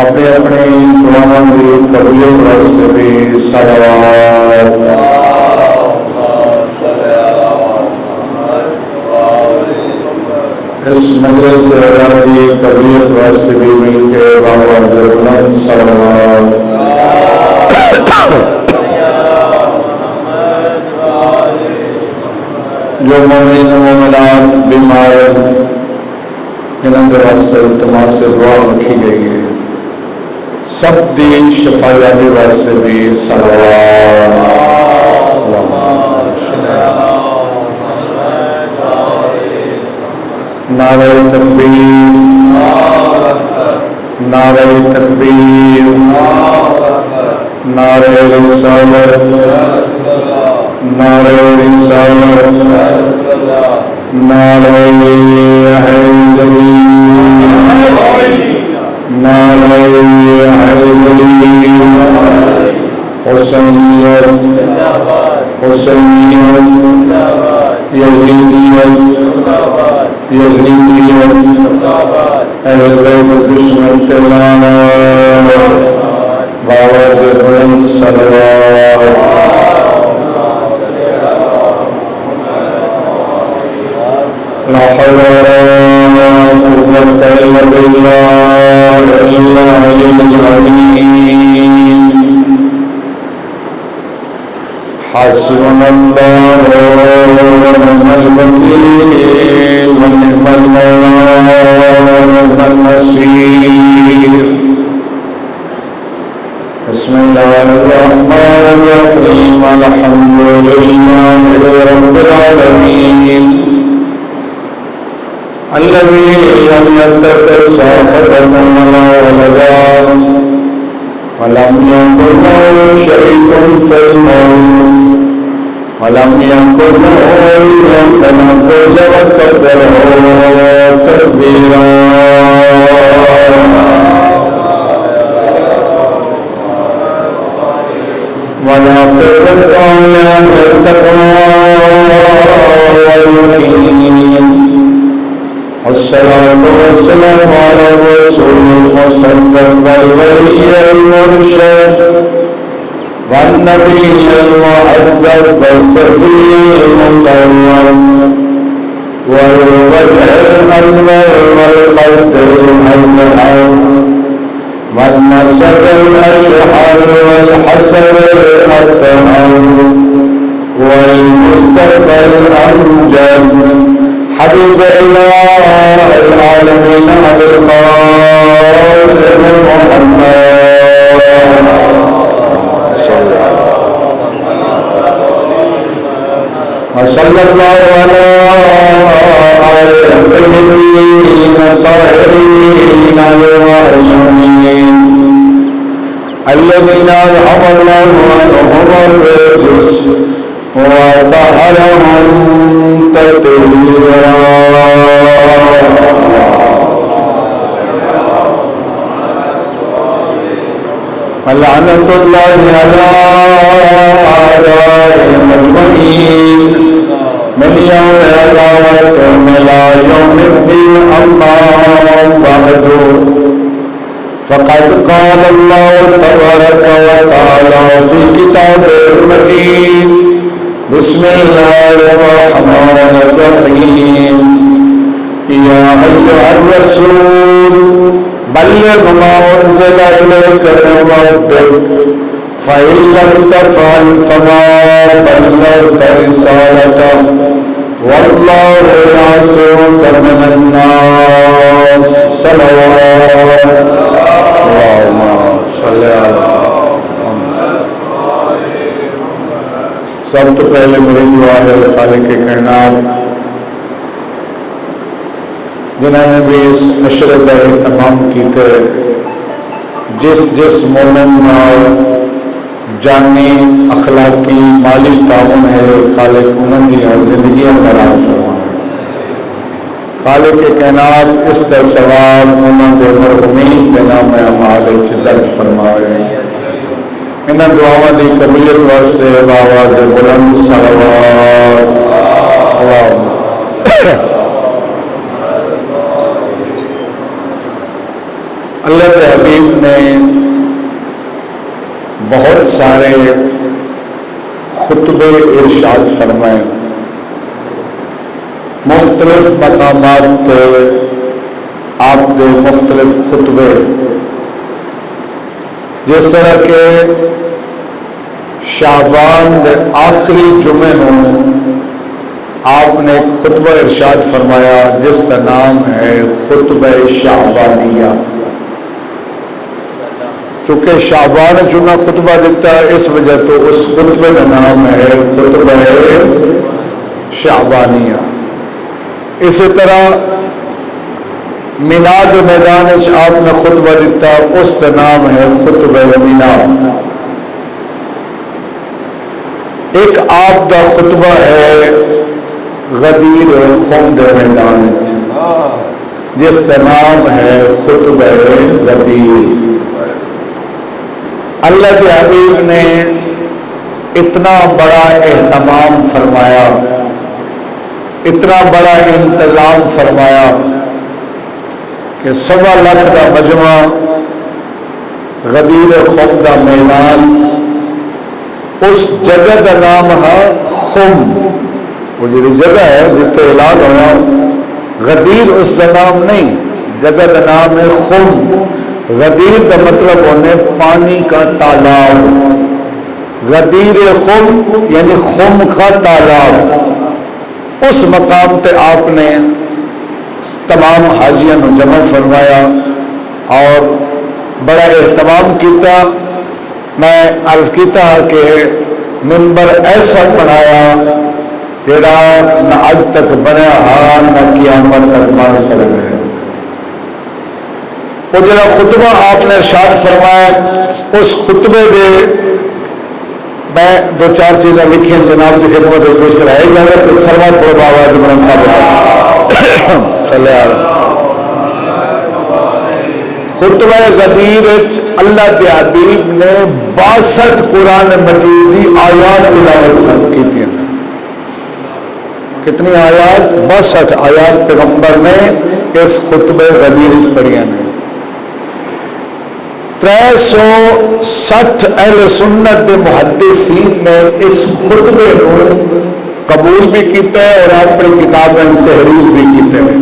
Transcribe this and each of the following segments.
اپنے اپنے دعاواں کی قبولیت واسطے بھی صلوات۔ اس مجلس آزادی قبولیت واسطے بھی مل کے بآواز بلند صلوات۔ جو مومنین و مومنات بیمار انہاں دے واسطے التماس سے دعا رکھی گئی ہے، سب دی شفا یابی واسطے بھی صلوات۔ نعرہ تکبیر، نعرہ تکبیر، نعرہ رسالت، نعرہ رسالت، نعرہ حیدری، نعرہ حیدری، حسینیت، حسینیت، یزیدیت، یزیدیت، اہل بیت دشمن تلانا، بآواز بلند صلوات۔ لا حول ولا قوة إلا بالله العلي العظيم۔ حسبنا الله ونعم الوكيل ونعم المولى ونعم النصير۔ بسم الله الرحمن الرحيم، الحمد لله رب العالمين الذي لم يتخذ صاحبة ولا ولدا ولم يكن له شريك في الملك ولم يكن له ولي من الذل وكبره تكبيرا۔ ولا تقطعوا التقوى واليقين، والصلاة والسلام على الرسول المصدق والولي المرشد والنبي المحبب والصفي المقرب والوجه الأنور والخد الأزهر والنسب الأشهر والحسب الأطهر والمصطفى الأمجد حبيب إله العالمين أبي القاسم محمد وصلى الله على آله الطيبين الطاهرين المعصومين الذين أذهب الله عنهم الرجس وطهرهم تطهيرا۔ ولعنة الله على أعدائهم أجمعين من يوم عداوتهم إلى يوم الدين، أما بعد فقد قال الله تبارك وتعالى في كتابه المجيد: بسم الله الرحمن الرحيم، يا أيها الرسول بلغ ما أنزل إليك من ربك فإن لم تفعل فما بلغت رسالته والله يعصمك من الناس۔ صلوات اللهم صل على۔ سب تو پہلے میری دعا ہے خالق کائنات جنہوں نے بھی اس عشرے کا اہتمام کیتے، جس مومن نال جانی اخلاقی مالی تعاون ہے، خالق انہوں کی زندگیاں دراز فرمائے۔ خالق کائنات اس کا ثواب انہوں کے مرحومین کے نام اعمال درج فرمائے۔ ان دعاواں دی قبولیت واسطے بآواز بلند صلوات۔ اللہ کے حبیب نے بہت سارے خطبے ارشاد فرمائے، مختلف مقامات تے آپ دے مختلف خطبے، جس طرح کہ شعبان دے آخری جمعے نو آپ نے ایک خطبہ ارشاد فرمایا جس کا نام ہے خطبہ شعبانیہ۔ چونکہ شعبان چنا خطبہ دیتا ہے، اس وجہ تو اس خطبے کا نام ہے خطبہ شعبانیہ۔ اسی طرح مینا کے میدان آپ نے خطبہ دیتا، اس کا نام ہے خطبہ مینا۔ ایک آپ کا خطبہ ہے غدیر خم کے میدان جس کا نام ہے خطبہ غدیر۔ اللہ کے حبیب نے اتنا بڑا اہتمام فرمایا، اتنا بڑا انتظام فرمایا کہ 1.25 لاکھ کا مجمع، غدیر خم کا میدان، اس جگہ کا نام ہے خم، وہ جو جگہ ہے جتنے اعلان ہوا، غدیر اس کا نام نہیں، جگہ کا نام ہے خم۔ غدیر کا مطلب ہونے پانی کا تالاب، غدیر خم یعنی خم کا تالاب۔ اس مقام تے آپ نے تمام حاجیاں کو جمع فرمایا اور بڑا اہتمام کیتا۔ میں عرض کیتا کہ منبر ایسا بنایا جڑا نہ اج تک بنیا ہاں نہ قیامت تک بن سکے۔ وہ جڑا خطبہ آپ نے ارشاد فرمایا، اس خطبے دے میں 2-4 چیزیں لکھی ہیں جناب کی خدمت میں پیش کرائی جائے تو سلمان پڑھ آواز بلند صاحب صلی اللہ۔ خطبہ غدیر اللہ کے حبیب نے 62 قرآن مجید کی آیات تلاوت کی تھی۔ کتنی آیات؟ 62 آیات پیغمبر نے اس خطبہ غدیر پڑھیاں نے۔ 360 اہل سنت کے محدثین نے اس خطبے کو قبول بھی کیتا ہے اور اپنی کتابیں تحریر بھی کیتے ہیں،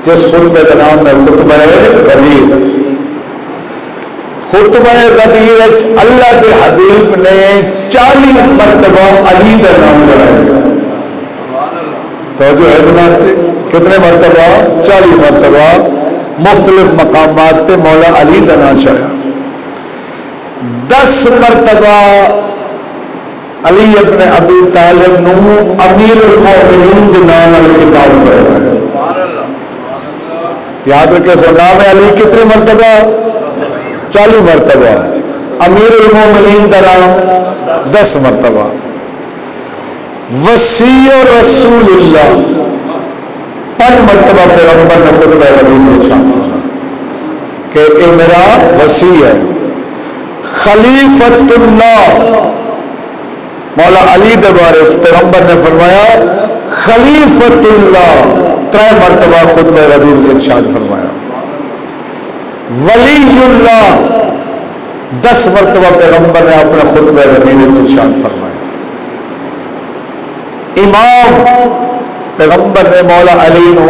جس خطبے کا نام ہے خطبہ غدیر۔ خطبہ غدیر اللہ کے حبیب نے 40 مرتبہ علی کا نام چڑھایا۔ توجہ ہے جناب، کتنے مرتبہ؟ 40 مرتبہ مختلف مقامات تے مولا علی کا نام چڑھا۔ 10 مرتبہ علی ابن ابی طالب نو امیر المؤمنین کے نام خطاب فرمایا۔ یاد رکھے سو نام علی کتنے مرتبہ؟ 40 مرتبہ۔ امیر المؤمنین کا نام 10 مرتبہ۔ وصی رسول اللہ 5 مرتبہ پیغمبر نے خطبہ غدیر میں ارشاد فرمایا کہ اے میرا وصی ہے۔ خلیفۃ اللہ مولا علی کے بارے پیغمبر نے فرمایا خلیفۃ اللہ 3 مرتبہ خطبہ غدیر میں ارشاد فرمایا۔ ولی اللہ 10 مرتبہ پیغمبر نے اپنا خطبہ غدیر میں ارشاد فرمایا۔ امام پیغمبر نے مولا علی نو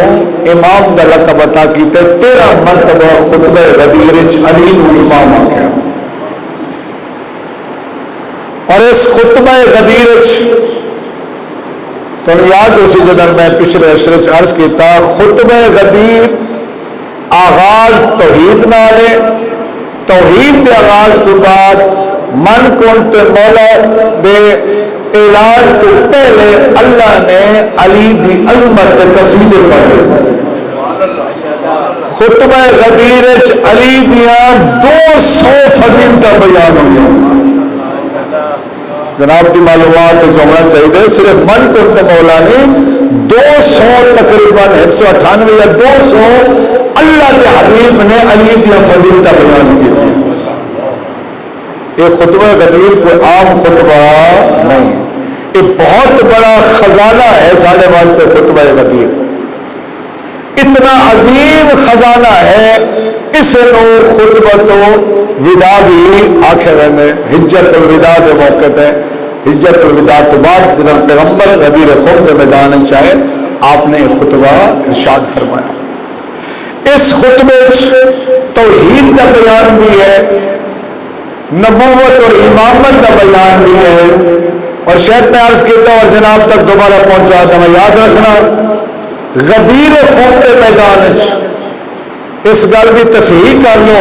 امام کا لقب عطا کیتے، 13 مرتبہ خطبہ غدیر علی نو امام آکھیا۔ اور اس خطبہ غدیر تو یاد اسی جدن میں پچھلے عشرے عرض کیتا، خطبہ غدیر آغاز توحید نال ہے، توحید کے آغاز تو بعد من کنت مولا دے اعلان تو پہلے اللہ نے علی دی عظمت کے قصیدے پڑھے۔ خطبہ غدیر علی دیاں 200 فضیلتاں بیان ہوئی۔ جناب کی معلومات جو ہونا چاہیے، صرف من کنت مولا نے 200 تقریباً 198 یا 200 اللہ کے حبیب نے علی دیاں فضیلتاں بیان کی تھی۔ یہ خطبہ غدیر کوئی عام خطبہ نہیں، یہ بہت بڑا خزانہ ہے سارے واسطے خطبہ غدیر۔ اتنا عظیم خزانہ ہے اس نو خطبت ودا بھی آخر رہنے حجت الوداع دے موقع تے حجت الوداع تو بعد جناب پیغمبر غدیر خم کے میدان چاہے آپ نے خطبہ ارشاد فرمایا۔ اس خطبے توحید کا بیان بھی ہے، نبوت اور امامت کا بیان بھی ہے، اور شاید میں عرض کیتا اور جناب تک دوبارہ پہنچا تھا، میں یاد رکھنا غدیر خم کے میدان اس گل کی تصحیح کر لو،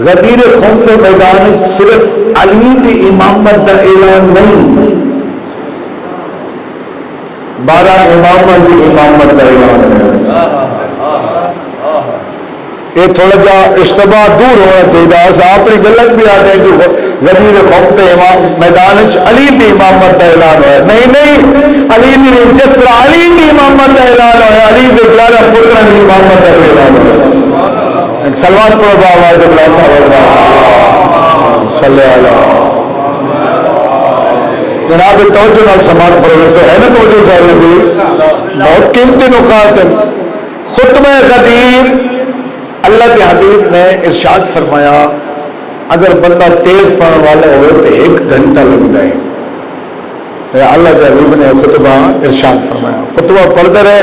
غدیر خم کے میدان صرف علی کی امامت کا اعلان نہیں، 12 امامت کی امامت کا اعلان ہے۔ یہ تھوڑا جا اشتباہ دور ہونا چاہیے، اپنی غلط بھی آتے ہیں جو غدیر قوم تے میدان علی کی امامت کا اعلان ہوا، نہیں علی کی، جس طرح علی کی امامت کا اعلان ہوا، علی کے 11 پتروں کی امامت کا اعلان ہوا۔ سلوات پڑھو آواز اللہ صلی اللہ جناب توجہ نال سماعت فرمائیں سے ہے نا، توجہ سارے دی بہت قیمتی نکات ہیں۔ خطبہ غدیر اللہ کے حبیب نے ارشاد فرمایا اگر بندہ تیز پڑھنے والا ہوئے تو 1 گھنٹہ لگ جائے۔ اللہ کے حبیب نے خطبہ ارشاد فرمایا، خطبہ پڑھتے رہے،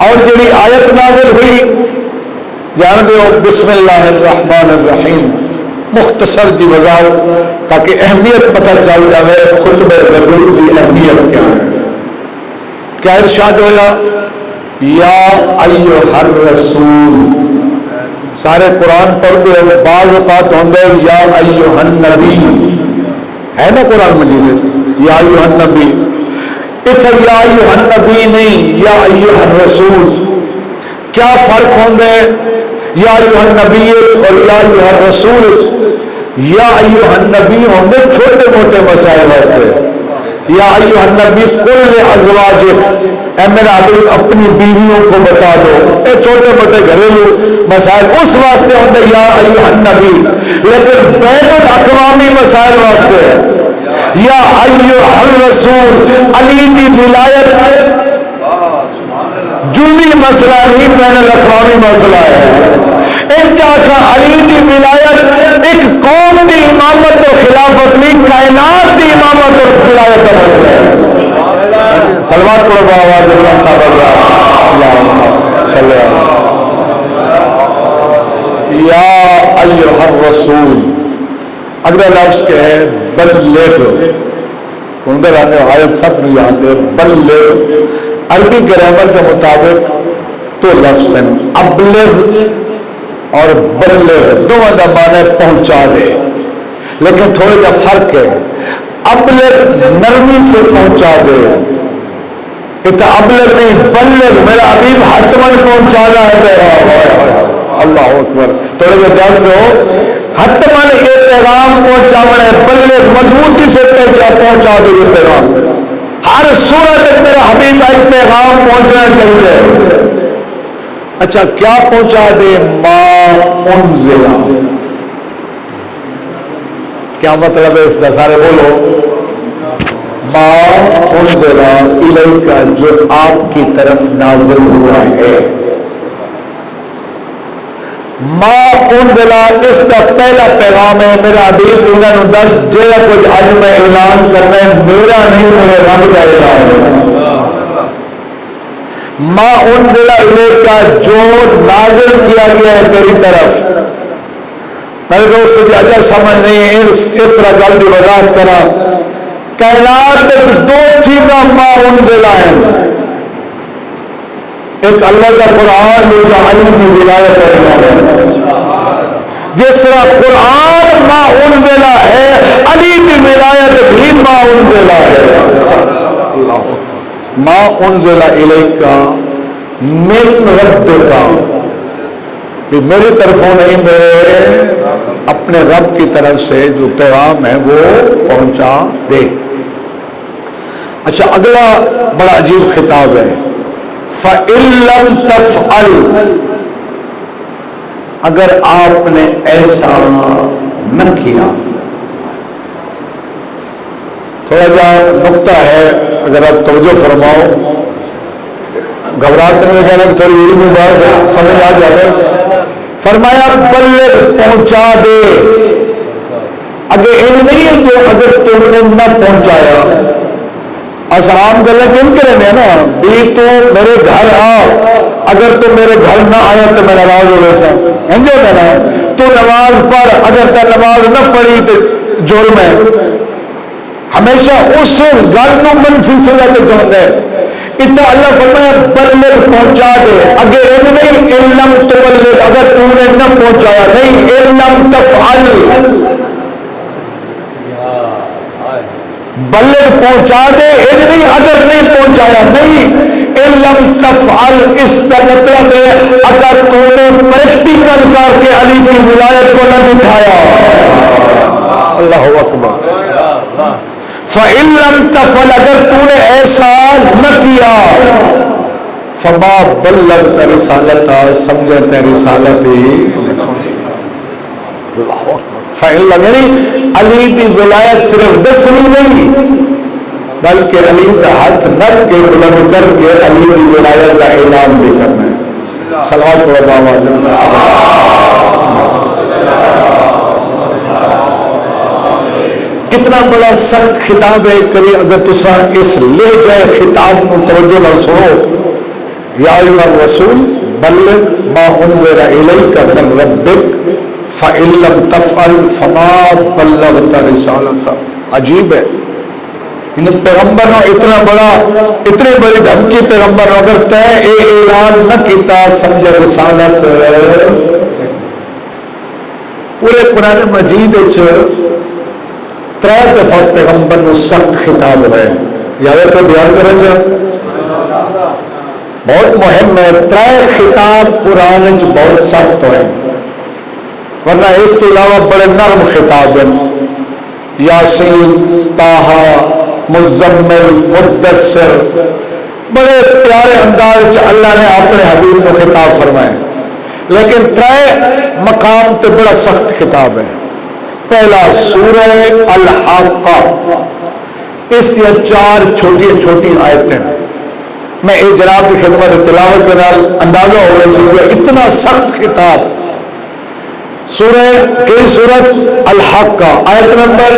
اور جڑی آیت نازل ہوئی جان دو بسم اللہ الرحمن الرحیم، مختصر جی وضاحت تاکہ اہمیت پتہ چل جائے خطبہ غدیر کی اہمیت کیا ہے۔ کیا ارشاد ہوا؟ یا ایھا الرسول، سارے قرآن پڑھتے ہو، بعض اوقات ہوندے یا ایھا النبی ہے نا قرآن مجید، یا ایھا النبی، اتھا یا ایھا النبی نہیں یا ایھا الرسول، کیا فرق ہوندے یا ایھا النبی اور یا ایھا الرسول؟ یا ایھا النبی ہوندے چھوٹے موٹے مسائل واسطے، یا ایھا النبی قل لازواجک، اے میرا حبیب اپنی بیویوں کو بتا دو، اے چھوٹے موٹے گھریلو مسائل اس واسطے ہوندے یا ایھا النبی، لیکن بین الاقوامی مسائل واسطے یا ایھا الرسول، علی کی ولایت جزئی مسئلہ نہیں، بین الاقوامی مسئلہ ہے۔ ان چاہتا علی کی ولایت ایک قوم کی امامت و خلافت نہیں، کائنات کی امامت و خلافت کا مسئلہ ہے۔ صلوات پڑھو آواز اللہ صاحب اللہ صلی اللہ یا ایھا الرسول، اگلا لفظ کہ ہے بلغ، سندر آنے آیت سب نے یاد ہے، بلغ عربی گرامر کے مطابق تو لفظ ہیں ابلغ اور بلغ، دونوں کا معنی پہنچا دے، لیکن تھوڑا جا فرق ہے، ابلغ نرمی سے پہنچا دے، اتنا ابلغ نہیں بلغ، میرا حبیب حتمن پہنچانا ہے، اللہ اکبر، تھوڑا جا جان سے ہو، حتمن یہ پیغام پہنچانا ہے، بلغ مضبوطی سے پہنچا دے یہ پیغام، ہر صورت تک میرا حبیب ایک پیغام پہنچنا چاہیے۔ اچھا کیا پہنچا دے؟ ما انزل، کیا مطلب ہے اس کا؟ سارے بولو، ما انزل الیک، جو آپ کی طرف نازل ہوا ہے۔ ما انزل اس کا پہلا پیغام ہے میرا حبیب انہوں نے 10 جو کچھ آج میں اعلان کرنا ہے میرا نہیں، میرے رب کا اعلان ہے۔ ما انزل الیک، جو نازل کیا گیا ہے تیری طرف۔ میرے دوست کی اجازت سمجھ نہیں ہے، اس طرح گل کی وضاحت کرا، کائنات میں 2 چیزاں ما انزل ہیں، ایک اللہ کا قرآن جو علی کی ولایت ہے، جس طرح قرآن ما انزل ہے، علی کی ولایت بھی ما انزل ہے۔ ما انزل الیک من ربک، میری طرفوں نہیں، میرے اپنے رب کی طرف سے جو پیغام ہے وہ پہنچا دے۔ اچھا اگلا بڑا عجیب خطاب ہے، فَإِن لَمْ تَفْعَلْ، اگر آپ نے ایسا نہ کیا، تھوڑا جا نقطہ ہے اگر آپ توجہ فرماؤ، گھبراہٹ نہیں کہنا کہ تھوڑی علمی بات سمجھ آ جائے، فرمایا بلغ پہنچا دے. اگر یہ نہیں ہے جو اگر تم نے نہ پہنچایا عام گلیں جن کے رہنے ہیں نا بھی تو میرے گھر آ, اگر تو میرے گھر نہ آیا تو میں نماز ہو ویسا انجو نا تو نماز پڑھ, اگر تو نماز نہ پڑھی تو جرم ہے. ہمیشہ اس گل کو منفی سمجھ کے چاہتا ہے. اتنا اللہ فرمایا بلغ پہنچا دے. اگر یہ نہیں علم تبلغ, اگر تو نے نہ پہنچایا نہیں علم تفعل, بلغ پہنچا دے. یہ نہیں اگر نہیں پہنچایا نہیں علم تفعل, اس کا مطلب ہے اگر تو نے پریکٹیکل کر کے علی کی ولایت کو نہ دکھایا. اللہ اکبر. فَإِن لَمْ تَفْعَلْ, اگر تو نے ایسا نہ کیا فَمَا بَلَّغْتَ رِسَالَتَهَا, سمجھے تے رسالت ہی. اللہ اکبر. فَإِن لَمْ, یعنی علی کی ولایت صرف دسنی نہیں بلکہ علی کا ہاتھ نب کے بلند کر کے علی کی ولایت کا اعلان بھی کرنا ہے. صلوات پڑھو بابا. کتنا بڑا سخت خطاب ہے. کبھی اگر تسا اس لے جائے خطاب کو توجہ نہ سنو, یا ایھا الرسول بلغ ما انزل الیک من ربک فإن لم تفعل فما بلغت رسالتہ. عجیب ہے ان پیغمبر نے اتنا بڑا, اتنی بڑی دھمکی پیغمبر نے اگر تے اعلان نہ کیتا سمجھ رسالت. پورے قرآن مجید تر دفعہ پیغمبر نے سخت خطاب ہے. یاد تو بیان کرنا چاہ بہت مہم ہے. تر خطاب قرآن بہت سخت ہوئے, ورنہ اس کے علاوہ بڑے نرم خطاب ہیں. یاسین, طٰہٰ, مزمل, مدثر, بڑے پیارے انداز اللہ نے اپنے حبیب کو خطاب فرمائے. لیکن تر مقام تے بڑا سخت خطاب ہے. پہلا سورہ الحاقہ, اس کی 4 چھوٹی چھوٹی آیتیں. میں ایک جناب کی خدمت تلاوت کے نال اندازہ ہو رہی سی اتنا سخت خطاب. سورہ کی سورت الحاقہ آیت نمبر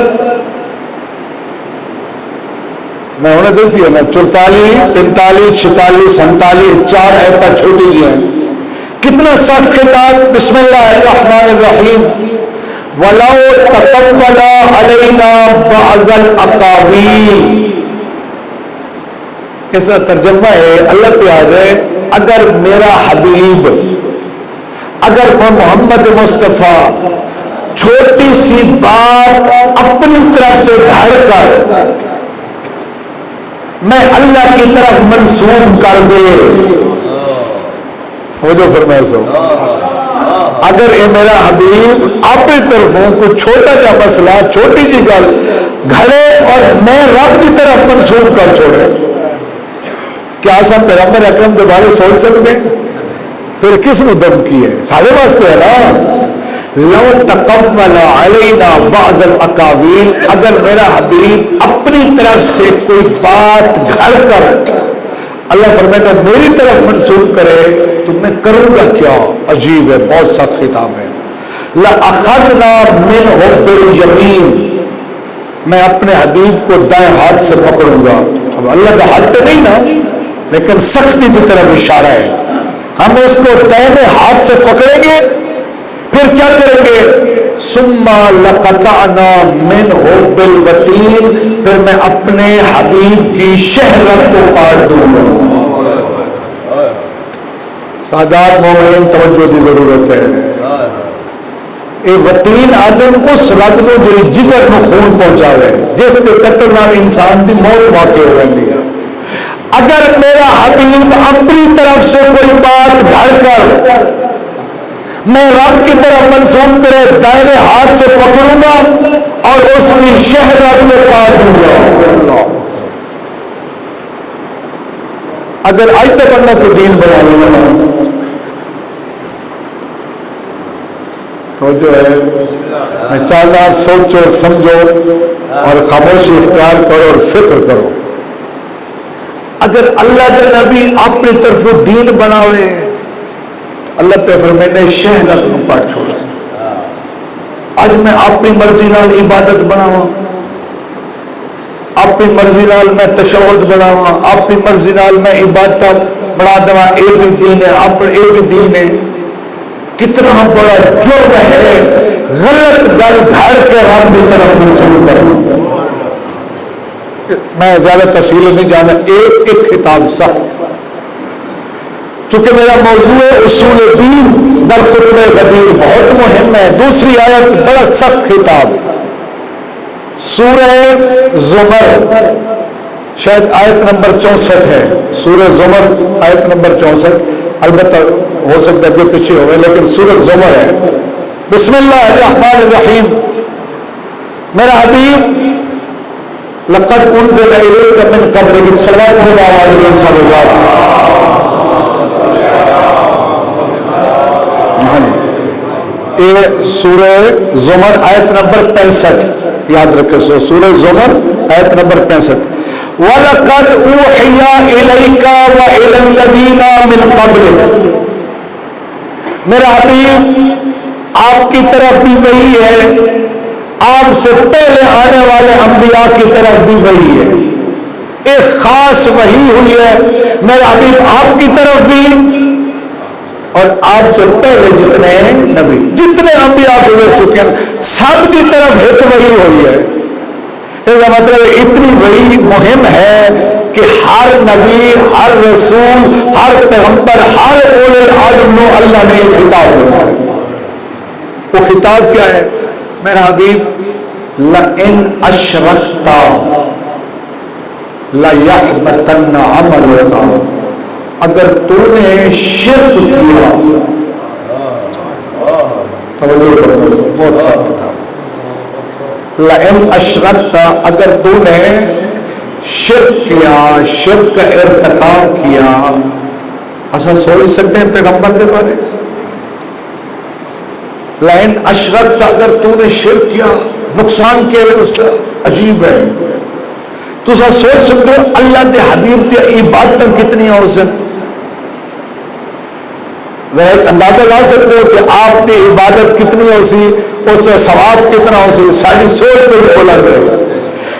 میں انہیں دسی ہے نا 44, 45, 46, 47 4 آیتیں چھوٹی جی ہیں. کتنا سخت خطاب. بسم اللہ الرحمن الرحیم. وَلَوْ تَقَوَّلَ عَلَيْنَا بَعْضَ الْأَقَاوِيلِ. اس کا ترجمہ ہے اللہ پیار ہے اگر میرا حبیب, اگر محمد مصطفیٰ چھوٹی سی بات اپنی طرف سے گھڑ کر میں اللہ کی طرف منسوب کر دے, وہ جو فرمائے سو اگر اے میرا حبیب اپنی طرفوں کوئی چھوٹا جا مسئلہ چھوٹی جی گل گھڑے اور میں رب کی طرف منسوب کر چھوڑے, کیا سب پیغمبر اکرم کے بارے سوچ سکتے؟ پھر کس نے دھمکی ہے؟ سارے واسطے ہے نا. لو تقول علینا بعض الاقاویل, اگر میرا حبیب اپنی طرف سے کوئی بات گھڑ کر اللہ فرماتا میری طرف منسوب کرے تو میں کروں گا کیا. عجیب ہے, بہت سخت خطاب ہے. لأخذنا منه بالیمین, میں اپنے حبیب کو دائیں ہاتھ سے پکڑوں گا. اب اللہ کا ہاتھ تو نہیں نا, لیکن سختی کی طرف اشارہ ہے. ہم اس کو دائیں ہاتھ سے پکڑیں گے, پھر کیا کریں گے؟ ثم لقطعنا منه بالوتین, پھر میں اپنے حبیب کی شہرت کو کاٹ دوں گا. سادات مومنین توجہ کی ضرورت ہے. اے وتین آدم اس رگ کو جو جگر کو خون پہنچاوے, جس کے قتل نال انسان دی موت واقع ہو رہی ہے. اگر میرا حبیب اپنی طرف سے کوئی بات گھڑ کر میں رب کی طرف منسوب کرے دائیں ہاتھ سے پکڑوں گا اور اس کی شہرت کو کاٹ دوں گا. اگر آج تک بندہ کو دین بنا لینا تو جو ہے میں چاہتا سوچو سمجھو اور خاموشی اختیار کرو اور فکر کرو. اگر اللہ کے نبی اپنی طرف دین بناوے اللہ پہ فرمائے شہرت نو کٹ چھوڑ اج میں اپنی مرضی نال عبادت بناواں اپنی مرضی نال میں تشہد بناواں اپنی مرضی نال میں عبادت بنا دواں اے بھی دین ہے اے بھی دین ہے کتنا بڑا جرم ہے غلط گل گھڑ کے رب کی طرف منسوب کرنا میں زیادہ تفصیل نہیں جانا ایک خطاب سخت چونکہ میرا موضوع ہے اصول دین در خطب غدیر بہت مہم ہے دوسری آیت بڑا سخت خطاب سورہ زمر شاید آیت نمبر 64 ہے سورہ زمر آیت نمبر 64 البتہ ہو سکتا ہے کہ پیچھے ہوئے لیکن سورہ زمر ہے بسم اللہ الرحمن الرحیم میرا حبیب لقد انزل الیک من قبلک صلی اللہ علیہ وسلم یہ سورہ زمر آیت نمبر 65 یاد رکھے سورہ زمر آیت نمبر 65 وَلَقَدْ أُوحِيَ إِلَيْكَ وَإِلَى الَّذِينَ مِنْ قَبْلِكَ میرا حبیب آپ کی طرف بھی وہی ہے آپ سے پہلے آنے والے انبیاء کی طرف بھی وہی ہے ایک خاص وحی ہوئی ہے میرا حبیب آپ کی طرف بھی اور آپ سے پہلے جتنے نبی جتنے انبیاء گزر چکے ہیں سب کی طرف ایک وحی ہوئی ہے اس کا مطلب اتنی وحی مہم ہے کہ ہر نبی ہر رسول ہر پیغمبر ہر اولو العزم کو اللہ نے یہ خطاب دیا وہ خطاب کیا ہے میرا حبیب لئن اشرکت لیحبطن عملک اگر تو نے شرک کیا توجہ فرمائیے بہت سخت تھا لئن اشرکت اگر تو نے شرک کیا شرک کا ارتکاب کیا ایسا سوچ سکتے ہیں پیغمبر کے بارے لئن اشرکت اگر تو نے شرک کیا نقصان کیا اس کا عجیب ہے تو سوچ سکتے ہو اللہ کے حبیب کی عبادت کتنی ہے اس دن ایک اندازہ لا سکتے ہو کہ آپ کی عبادت کتنی ہو سی اس سے ثواب کتنا ہو سی ساری سوچ تو بلند ہے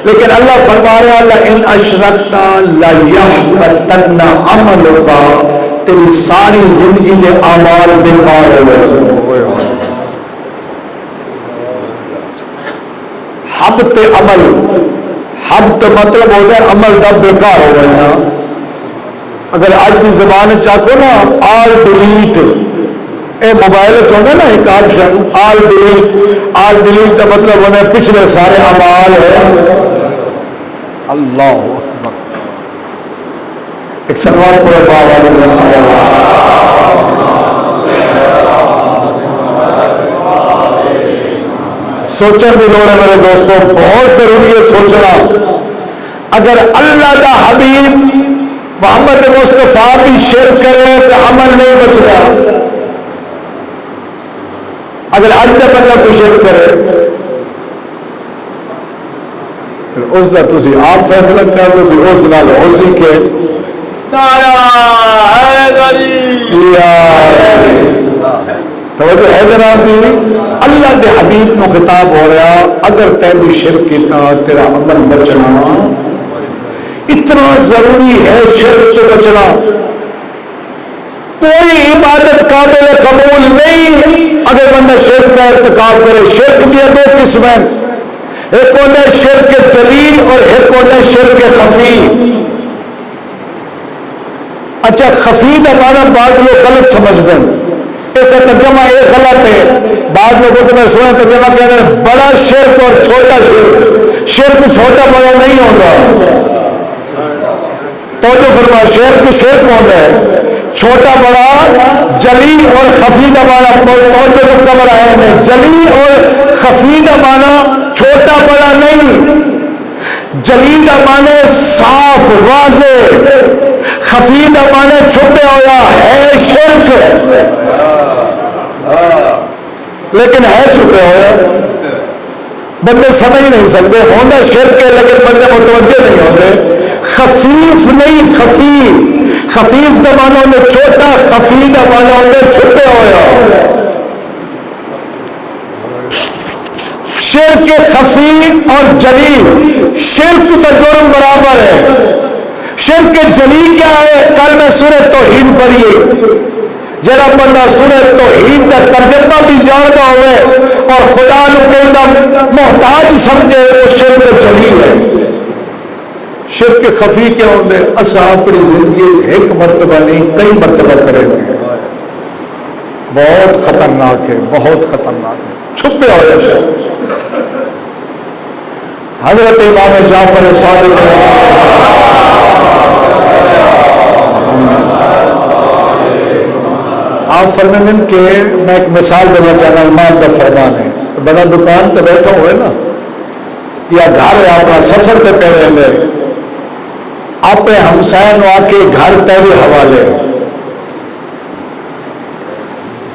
لیکن اللہ فرما رہا اللہ ان اشرکت لیحبطن عملک تیری ساری زندگی کے اعمال بیکار ہو گئے حبط عمل حبط مطلب ہوتا ہے عمل دا بیکار ہو گیا نا اگر آج کی زبان چاہو نا آل ڈیلیٹ اے موبائل چاہتا نا ایک آپشن آل ڈیلیٹ کا مطلب ہوتا ہے پچھلے سارے اعمال ہے اللہ اکبر ایک سلوات پڑھو باوالد اللہ صلی اللہ سوچنے کی لوڑ ہے میرے دوستوں بہت ضروری ہے سوچنا اگر اللہ کا حبیب محمد مصطفیٰ بھی شرک کرے تو عمل نہیں بچتا اگر آج کا بندہ کوئی شرک کرے پھر اس کا تسی آپ فیصلہ کر لو کہ اس نال ہو سی کے توجہ ہے جناب دی اللہ کے حبیب نو خطاب ہو رہا اگر تے بھی شرک کیتا تیرا عمل بچنا اتنا ضروری ہے شرک تو بچنا کوئی عبادت قابل قبول نہیں اگر بندہ شرک کا ارتکاب کرے شرک کی دو قسمیں ایک ہوتا ہے شرک جلی اور ایک ہوتا ہے شرک خفی اچھا خفی کا معنی بعض لوگ غلط سمجھتے ہیں اس کا ترجمہ یہ غلط ہے بعض لوگوں کو میں سنا ترجمہ کہہ رہے ہیں بڑا شرک اور چھوٹا شرک شرک چھوٹا بڑا نہیں ہوگا توجہ فرما شرک ہوتا ہے چھوٹا بڑا جلی اور خفی کا معنی توجہ رکھتا بڑا ہے جلی اور خفی کا معنی چھوٹا بڑا نہیں جلی کا معنی صاف واضح خفی کا معنی چھپے ہوا ہے شرک لیکن ہے چھپے ہوئے بندے سمجھ نہیں سکتے ہونا شرک ہے لیکن بندے متوجہ نہیں ہوتے خفیف نہیں خفی خفیف دا مانا میں چھوٹا، خفی دا مانا میں چھپے ہویا. شرک خفی اور جلی، شرک دا جرم برابر ہے. شرک جلی کیا ہے؟ کل میں سورہ توحید پڑھی، جڑا بندہ سورہ توحید دا ترجمہ بھی جانتا ہوئے اور خدا نو کہندا محتاج سمجھے، وہ شرک جلی ہے. شرک خفی کیا ہوندے؟ اساں اپنی زندگی ایک مرتبہ نہیں کئی مرتبہ کرے گے. بہت خطرناک ہے، بہت خطرناک ہے، چھپے ہوئے شرک. حضرت امام جعفر صادق آپ فرمائیں کہ میں ایک مثال دینا چاہتا ہوں. امام کا فرمان ہے، بڑا دکان تو بیٹھا ہوئے نا یا گھر ہے اپنا سفر پہ پہ رہے، آپ ہمسائے نو آ کے گھر تیرے حوالے،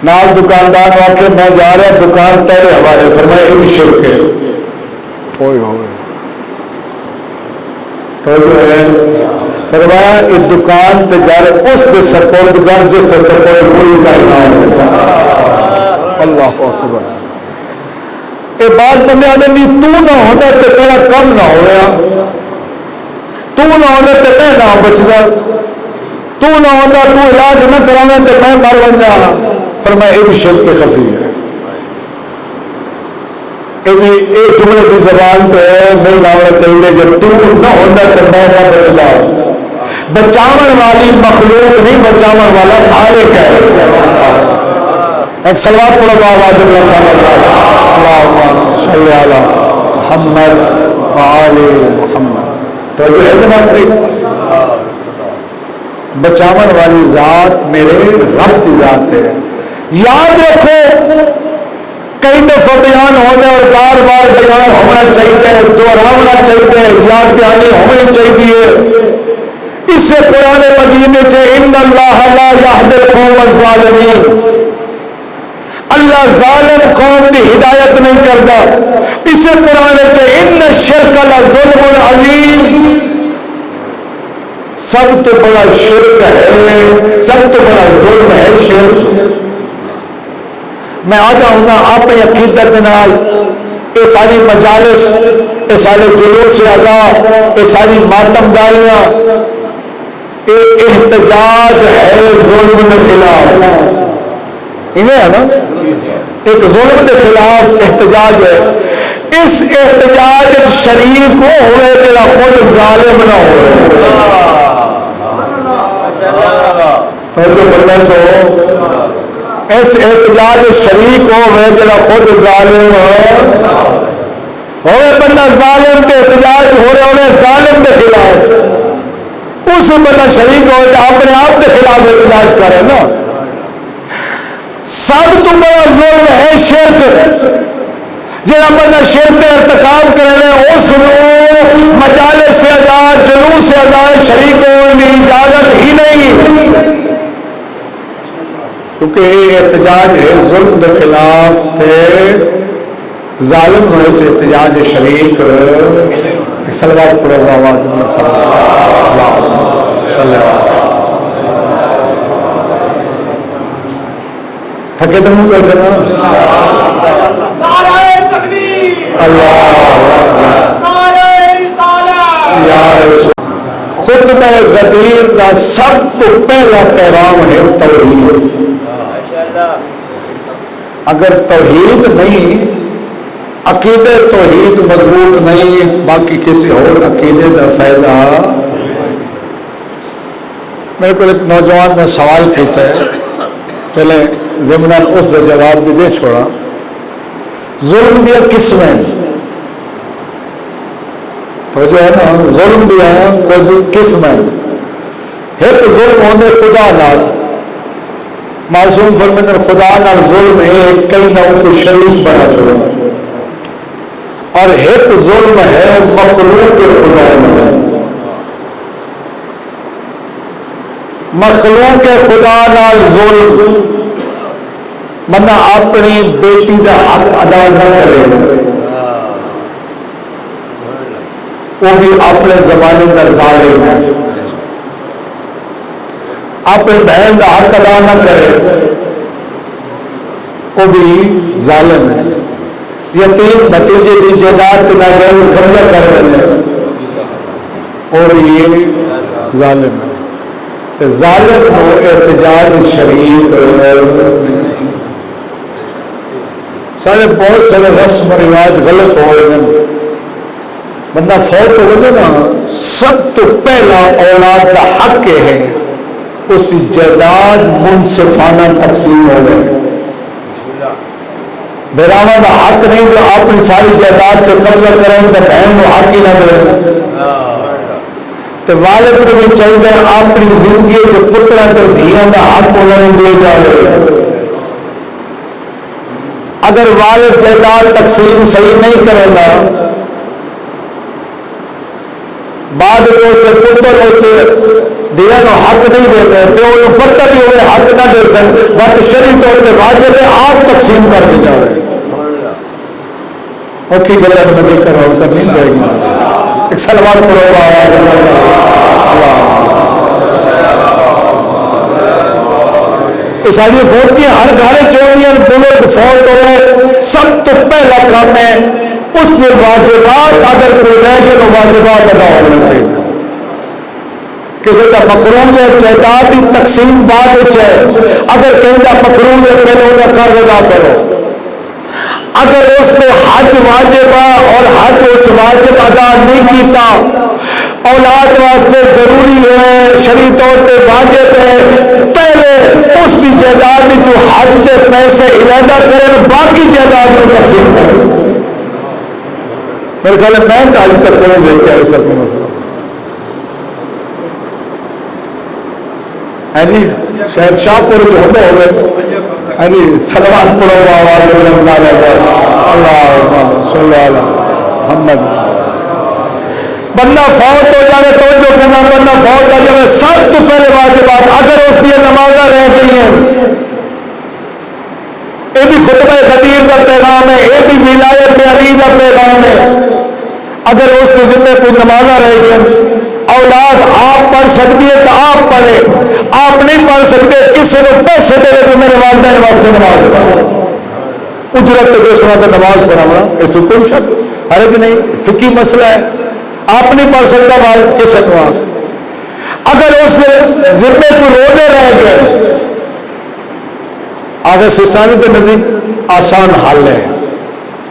نال دکاندار نو آ کے میں جا رہا دکان تیرے حوالے، فرمایا یہ بھی شرک ہے. ہوئے ہوئے تو جو ہے فرمایا یہ دکان تے گھر اس دے سپورٹ کر جس سے سپورٹ کوئی کائنات ہے. اللہ اکبر. یہ بعض بندے آدھے نہیں تو نہ ہوتا تو میرا کم نہ ہوا، تو نہ ہوتا تو میں نہ بچتا، تو نہ ہوتا تو علاج نہ کرانا تو میں مر بن جا. فرمایا یہ بھی شرک خفی ہے. ایک جملے کی زبان تو نہیں لانا چاہیے کہ تو نہ ہوتا تو میں نہ بچتا. بچاون والی مخلوق نہیں، بچاون والا خالق ہے. ایک صلوات پڑھو آواز اللہ صلی اللہم صلی علی محمد وآل محمد. تو جو ہے جناب بچاون والی ذات میرے رب کی ذات ہے. یاد رکھو کئی دفعہ بیان ہونے اور بار بار بیان ہونا چاہیے، دوہرانا چاہیے، یاد دہانی ہونی چاہیے. اس سے قرآن مجید سے ان اللہ لا یہدی القوم الظالمین، اللہ ظالم قوم کی ہدایت نہیں کرتا. اس سے قرآن سے ان الشرک لظلم عظیم، سب تو بڑا شرک ہے، سب تو بڑا ظلم ہے شرک. میں آتا ہوں نا اپنی عقیدت نال یہ ساری مجالس، یہ سارے جلوس اعضاء، یہ ساری ماتمداریاں، یہ احتجاج ہے ظلم کے خلاف. انہیں ہے نا ایک ظلم کے خلاف احتجاج ہے. اس احتجاج شریک وہ ہوئے جڑا خود ظالم نہ ہو. اس احتجاج شریک ہوئے جڑا خود ظالم ہوئے. بندہ ظالم کے احتجاج ہو رہے ہوئے ظالم کے خلاف، اس بندہ شریک ہو جائے اپنے آپ کے خلاف احتجاج کرے نا. سب تو بڑا ظلم ہے شرک. جہاں بندہ شرک کا ارتکاب کرے اس مجالس سے آزاد، جلوس سے آزاد شریک ہونے کی اجازت ہی نہیں، کیونکہ یہ احتجاج ہے ظلم کے خلاف تھے. ظالم ہونے سے احتجاج شریک. صلوات پڑھو آواز تھکے تو نہیں بیٹھے نا. خطبہ غدیر کا سب تو پہلا پیغام ہے توحید. اگر توحید نہیں، عقیدے توحید مضبوط نہیں، باقی کسی اور عقیدے کا فائدہ. میرے کو ایک نوجوان نے سوال کیتا ہے، چلے ضمناً اس کا جواب بھی دے چھوڑا. ظلم دیا قسمیں، تو جو ہے نا ظلم دیا کچھ قسمیں. ایک ظلم ہونے خدا نال، معصوم فرماتے خدا نال ظلم ہے کئی نہ کو شریک بنا چھوڑا. اور ایک ظلم ہے مخلوق خدا نال. مخلوق خدا نال ظلم، بندہ اپنی بیٹی کا حق ادا نہ کرے، وہ بھی اپنے زمانے کا ظالم ہے. اپنے بہن کا حق ادا نہ کرے وہ بھی ظالم ہے. یتیم بھتیجے کی جائیداد کے ناجائز قبضہ کر رہے ہیں وہ بھی ظالم ہے. تو ظالم کو احتجاج شریک سارے بہت سارے رسم و رواج غلط ہو رہے ہیں. بندہ فوت ہو گئے نا سب تو پہلا اولاد کا حق ہے اس کی جائیداد منصفانہ تقسیم ہو گئے. بیراواں کا حق نہیں جو اپنی ساری جائیداد پہ قبضہ کریں تو بہن کو حق ہی نہ دے. تو والد کو بھی چاہیے اپنی زندگی جو پترا تے دھیاں کا حق انہوں دے جائے. اگر والد جائیداد تقسیم صحیح نہیں کرے گا بعد اس سے پتر اس سے دیا کو حق نہیں دیتے تو انہوں پتہ بھی ہوئے حق نہ دے سکتے وقت شریع طور پہ واجب ہے آپ تقسیم کر کے جا رہے اور کی گلہ میں دیکھ کر اور کرنی رہے گی. ایک سلوات کرو اس آدمی فوت کی ہر گھر چوڑیاں بزرگ فوت ہو گئے سب تو پہلا کام ہے اس سے واجبات اگر کوئی رہ گئے تو واجبات ادا ہونا چاہیے. کسی کا مقروض ہے جائیداد کی تقسیم بعد ہے. اگر کہیں کا مقروض ہے پہلے ان کا قرض ادا کرو. اگر اس نے حج واجب اور حج اس واجب ادا نہیں کیتا اولاد واسطے ضروری ہے شرعی طور پہ واجب ہے پہلے اس کی جائیداد جو حج کے پیسے علیحدہ کریں باقی جائیداد کو تقسیم کریں. میرے خیال ہے میں تو آج تک کوئی دیکھا ایسا کوئی مسئلہ ہے جی. شہر شاہ پور جو ہوتے ہوئے جی صلوات پڑھو آواز اللہ صلی اللہ محمد. بندہ فوت ہو جائے توجہ کرنا بندہ فوت ہو جائے سب تو پہلے واجبات اگر اس کی نمازیں رہ گئی ہیں یہ بھی خطبہ خطیر کا پیغام ہے یہ بھی ولایت علی کا پیغام ہے. اگر اس کے ذمہ کوئی نمازیں رہ گئی اولاد آپ پڑھ سکتی ہے تو آپ پڑھے آپ نہیں پڑھ سکتے کسی کو پیسے دے تو میرے والدین واسطے نماز پڑھو اجرت تو دوسروں تو نماز پڑھانا اس سے کوئی شک ہے کہ نہیں فقہی مسئلہ ہے. آپ نہیں پڑھ سکتا کسی کو اگر اس ذمے کو روزے رہ گئے آگے سسانی کے نزدیک آسان حل ہے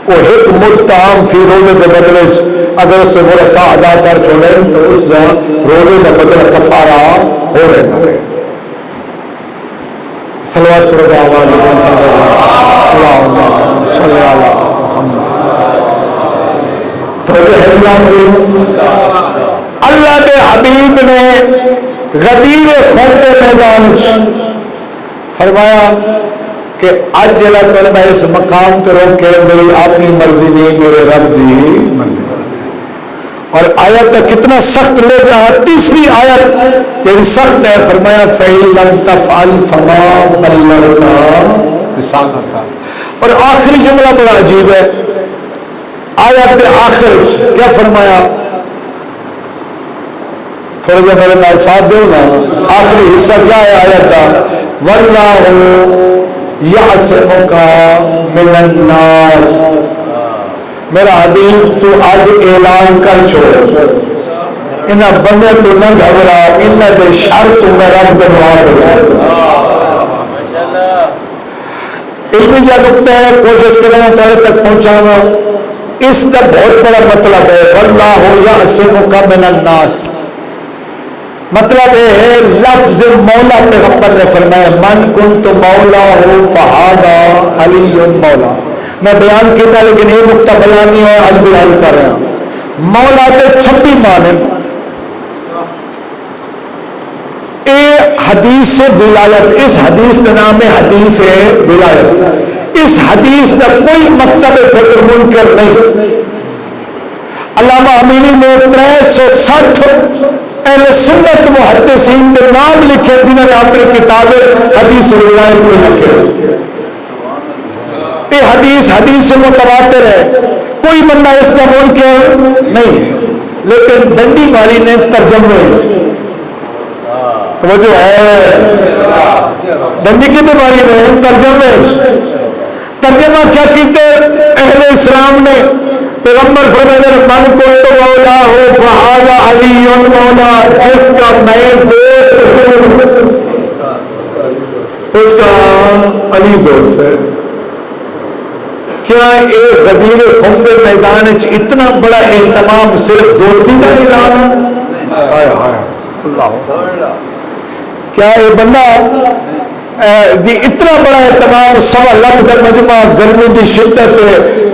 وہ ایک متعام فی روزے کے بدلے اگر اس سے وہ رسا ادا کر چھوڑے تو اس جہاں روزے کا بدلہ کفارہ ہو رہنا ہے. صلوات پڑھو آواز اللہم صلی علی محمد. تو جو حضرات اللہ کے حبیب نے غدیر خرد میدان فرمایا کہ آج جلا طلبہ اس مقام تو روکے میری اپنی مرضی نہیں میرے رب دی مرضی. اور آیت کتنا سخت لے جہاں تیسری آیت یعنی سخت ہے فرمایا فَإِن لَمْ تَفْعَلْ فَمَا بَلَّغْتَ رِسَالَتَهُ. اور آخری جملہ بڑا عجیب ہے آیت آخر کیا فرمایا تھوڑا جا میرے نال ساتھ دو نا آخری حصہ کیا ہے آیت کا وَاللَّهُ يَعْصِمُكَ مِنَ النَّاسِ. میرا حبیب تو آج اعلان کر چھوڑ انہاں بندے تو نہ گھبرا انہاں دے شر تو میں رب دے معاف ہو جائے. علمی جا نکتہ ہے کوشش کرنا تھوڑے تک پہنچانا اس کا بہت بڑا مطلب ہے وَاللَّهُ يَعْصِمُكَ مِنَ النَّاسِ. مطلب یہ ہے لفظ مولا پیغمبر نے فرمایا من کنت مولا ہو فہذا علی مولا. میں بیان کیتا لیکن یہ نقطہ بیان نہیں ہے آج بیان کر رہا ہوں. مولا کے 26 معنی حدیث ولایت اس حدیث کا نام ہے حدیث ولایت. اس حدیث کا کوئی مکتب فکر منکر نہیں. علامہ امینی نے 360 اہل سنت محدثین کے نام لکھے جنہوں نے اپنی کتابیں حدیث ولایت میں لکھے. یہ حدیث متواتر ہے کوئی بندہ اس کا منکر نہیں لیکن ڈنڈی ماری نے ترجمے توجہ ہے دنڈی کی تمہاری میں ترجمہ کیا کیتے اہل اسلام نے پیغمبر فرماتے ہیں من کنت مولا ہو فہذا علی مولا، جس کا میں دوست ہوں اس کا علی دوست ہے۔ کیا ایک غدیر خم میدان اتنا بڑا اہتمام صرف دوستی کا اعلان ہے؟ اللہ کیا یہ بندہ جی اتنا بڑا اہتمام 1.25 لاکھ کا مجمع، گرمی کی شدت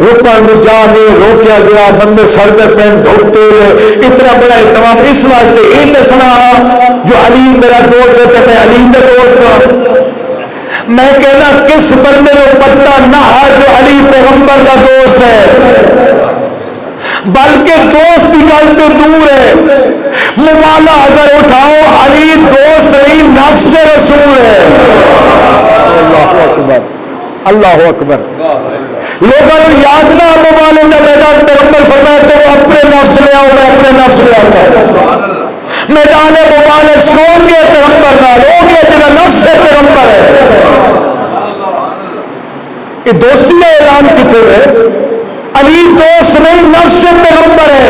روکن کی جا نہیں روکیا گیا، بندے سر پہ پین ڈھوکتے ہوئے، اتنا بڑا اہتمام اس واسطے یہ دسنا جو علی میرا دوست ہے تو میں علی کا دوست ہوں۔ میں کہنا کس بندے کو پتہ نہ جو علی پیغمبر کا دوست ہے، بلکہ دوست کی گل تو دور ہے، موالا اگر اٹھاؤ علی دوست نہیں نفس رسول ہے۔ اللہ اکبر اللہ اکبر۔ لوگوں کو یاد نہ موالے کا میدان پیغمبر فرمایا تو اپنے نفس لے آؤ، میں اپنے نفس لے آتا ہوں۔ میدان مبارک کون کے پیغمبر نہ ہو گیا جنہا نفس پیغمبر ہے۔ یہ دوستی کا اعلان کتنے ہے؟ علی دوست نہیں نفس پیغمبر ہے۔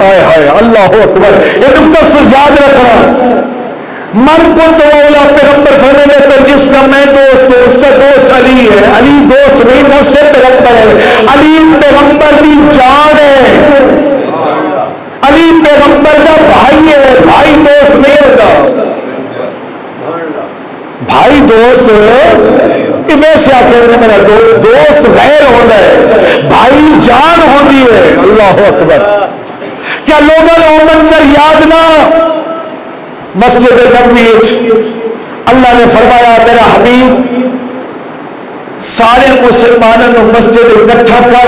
آئے ہائے اللہ اکبر۔ یہ نقطہ سے یاد رکھنا، من کنت مولا پیغمبر فرمانے پر جس کا میں دوست ہوں اس کا دوست علی ہے۔ علی دوست نہیں نفس پیغمبر ہے۔ علی پیغمبر کی جان ہے، علی پیغمبر کا بھائی ہے، بھائی دوست نہیں ہوتا۔ بھائی دوست ویسے آخر میرا دوست غیر ہوتا ہے، بھائی جان ہوتی ہے۔ اللہ اکبر۔ کیا لوگوں نے وہ منظر یاد نہ؟ مسجد نبوی اللہ نے فرمایا میرا حبیب سارے مسلمانوں کو مسجد اکٹھا کر،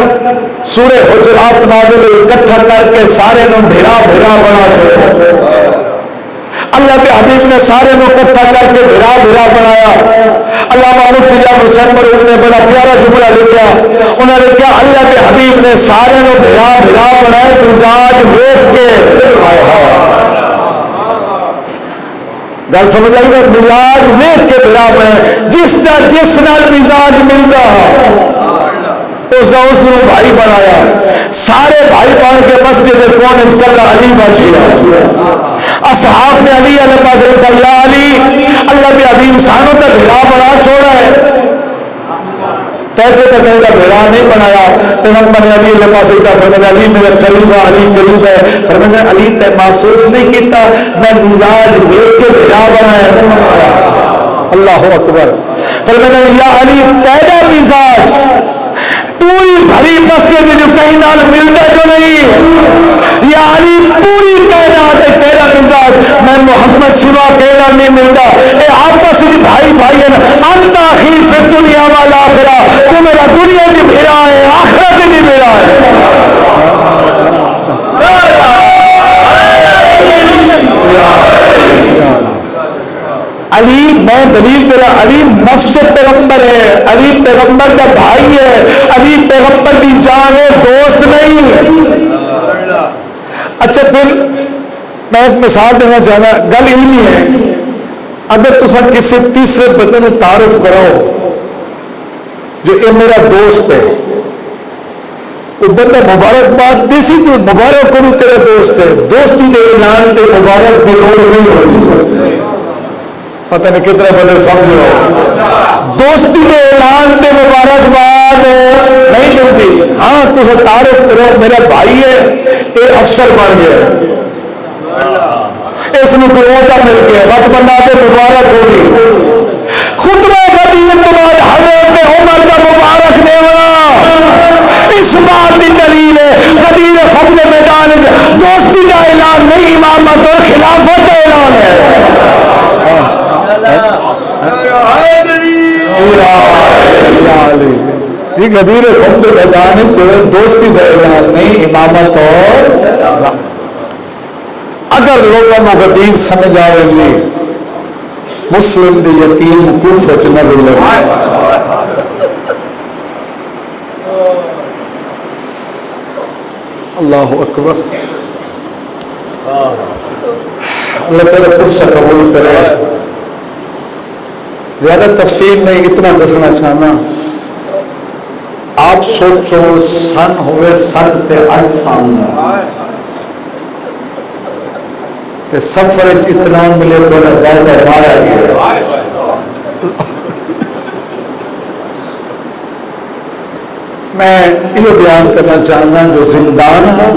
سورہ حجرات نازل اکٹھا کر کے سارے نو بھرا بھرا بنا چھوڑا۔ اللہ کے حبیب نے سارے کو اکٹھا کر کے بھرا بھرا بنایا۔ علامہ مفتی جعفر حسین مرحوم نے بڑا پیارا جملہ لکھا، انہوں نے کہا اللہ کے حبیب نے سارے کو بھرا بھرا بنایا مزاج دیکھ کے۔ گل سمجھ آئی گا؟ مزاج دیکھ کے بھرا بنایا، جس نال مزاج ملتا اس کا اس نے بھائی بنایا۔ سارے بھائی بن کے مسجد کون کلا علی بچیا۔ اصحاب نے علی علیہ پاس بتا یا علی اللہ کے حبیب سانوں تک بھرا بنا چھوڑا ہے، تیرے تک کہیں بھرا نہیں بنایا۔ پیغمبر نے علی علیہ پاس بتا فرمایا علی میرے قریب ہے، علی قریب ہے۔ فرمایا علی تے محسوس نہیں کیتا میں مزاج دیکھ کے بھرا بنایا۔ اللہ اکبر۔ فرمایا یا علی تیرا مزاج پوری بھری مسجد جو کہیں نال ملتا جو نہیں، یا علی پوری کائنات تیرا مزاج میں محمد سوا کہنا نہیں ملتا۔ اے آپس میں بھائی بھائی ہیں، انت اخی فی دنیا والآخرہ، تو میرا دنیا جو بھیرا ہے آخرت بھی بھیرا ہے۔ علی میں دلیل تیرا علی نفس پیغمبر ہے، علی پیغمبر کا بھائی ہے، علی پیغمبر کی جان ہے، دوست نہیں۔ اچھا پھر میں ایک مثال دینا چاہتا، گل علمی ہے۔ اگر تسا کسی تیسرے بندے کو تعارف کراؤ جو یہ میرا دوست ہے، وہ بندہ مبارکباد دیسی تو مبارک کرو تیرا دوست ہے، دوستی دے اعلان تے مبارک دی لوڑ نہیں ہوتی۔ پتہ نہیں کتنے بندے سمجھو، دوستی کے اعلان تے مبارکباد نہیں ملتی۔ ہاں تو تعارف کرو میرا بھائی ہے، یہ افسر بن گیا، اس میں کوئی عہدہ مل گیا، وقت بنا کے مبارک ہوگی۔ خطبہ غدیر تو بعد حضرت عمر کا مبارک دینا اس بات کی دلیل ہے۔ غدیر خم میدان دوستی کا اعلان نہیں، امامت اور خلافت کا اعلان ہے۔ یہ غدیر خم میدان دوستی کا اعلان نہیں، امامت اور خلافت۔ اگر لوگوں کو غدیر سمجھ آئے گی مسلم دے یتیم کوفہ نہ رولے۔ اللہ اکبر۔ اللہ تعالیٰ قرصہ قبول کرے۔ زیادہ تفصیل نہیں، اتنا دسنا چاہنا، آپ سوچو سن ہوئے 7 تے 8 سال تے سفر اتنا ملے تو دادا مارا گیا۔ میں یہ بیان کرنا چاہتا جو زندان ہے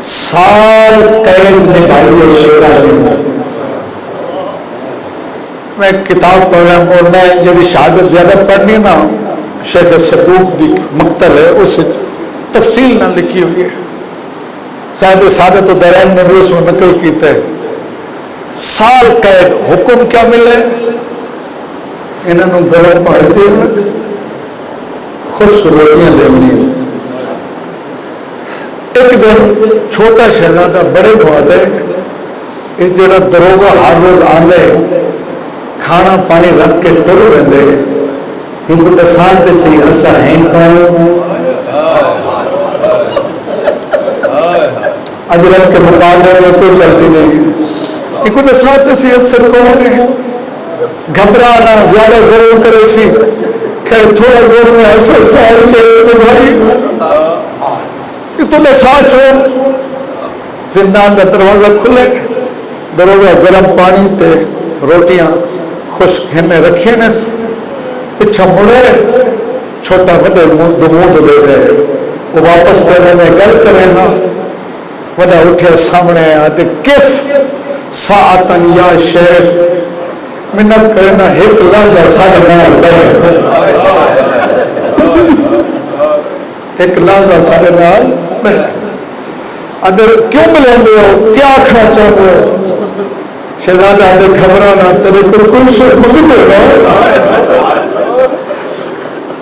سال قید نبھائی شیرا جی، میں کتاب پڑھ رہا ہوں اور میں جب شہادت زیادہ پڑھنی نا شیخ صدوق دی مقتل ہے اس تفصیل نہ لکھی ہوئی ہے، صاحب سعادت و دارین نے بھی اس میں نقل کیتا ہے۔ سال قید، حکم کیا ملے انہوں نے گرم پانی دے خشک روٹیاں دینی۔ ایک دن چھوٹا شہزادہ بڑے بہت ہے اس جڑا دروگا ہر روز آندے کھانا پانی رکھ کے ٹر رہے ان کو دسانتے سی اسا ہیں کون اجرت کے مقابلے میں کوئی چلتی نہیں، ان کو دسانتے سی اسا کون ہے، گھبرانا زیادہ ضرور کرے سی کہ تھوڑا ضرور میں اسا سال کے بھائی یہ تو ساتھ ہو۔ زندان کا دروازہ کھلے، دروازہ گرم پانی تے روٹیاں خشک نے رکھے نے، پچھا مڑے چھوٹا وڈے دمود دے گئے، وہ واپس پہنے میں گل کرے ہاں وڈا اٹھے سامنے آتے کف ساعتن یا شیخ منت کرے نا ایک لحظہ ساڑھے نال بہے، ایک لحظہ ساڑھے نال بہے، ادھر کیوں ملیں دے ہو، کیا آکھنا چاہتے ہو؟ شہزادہ آدھے گھبرانا تیرے کوئی شک مگتے ہو،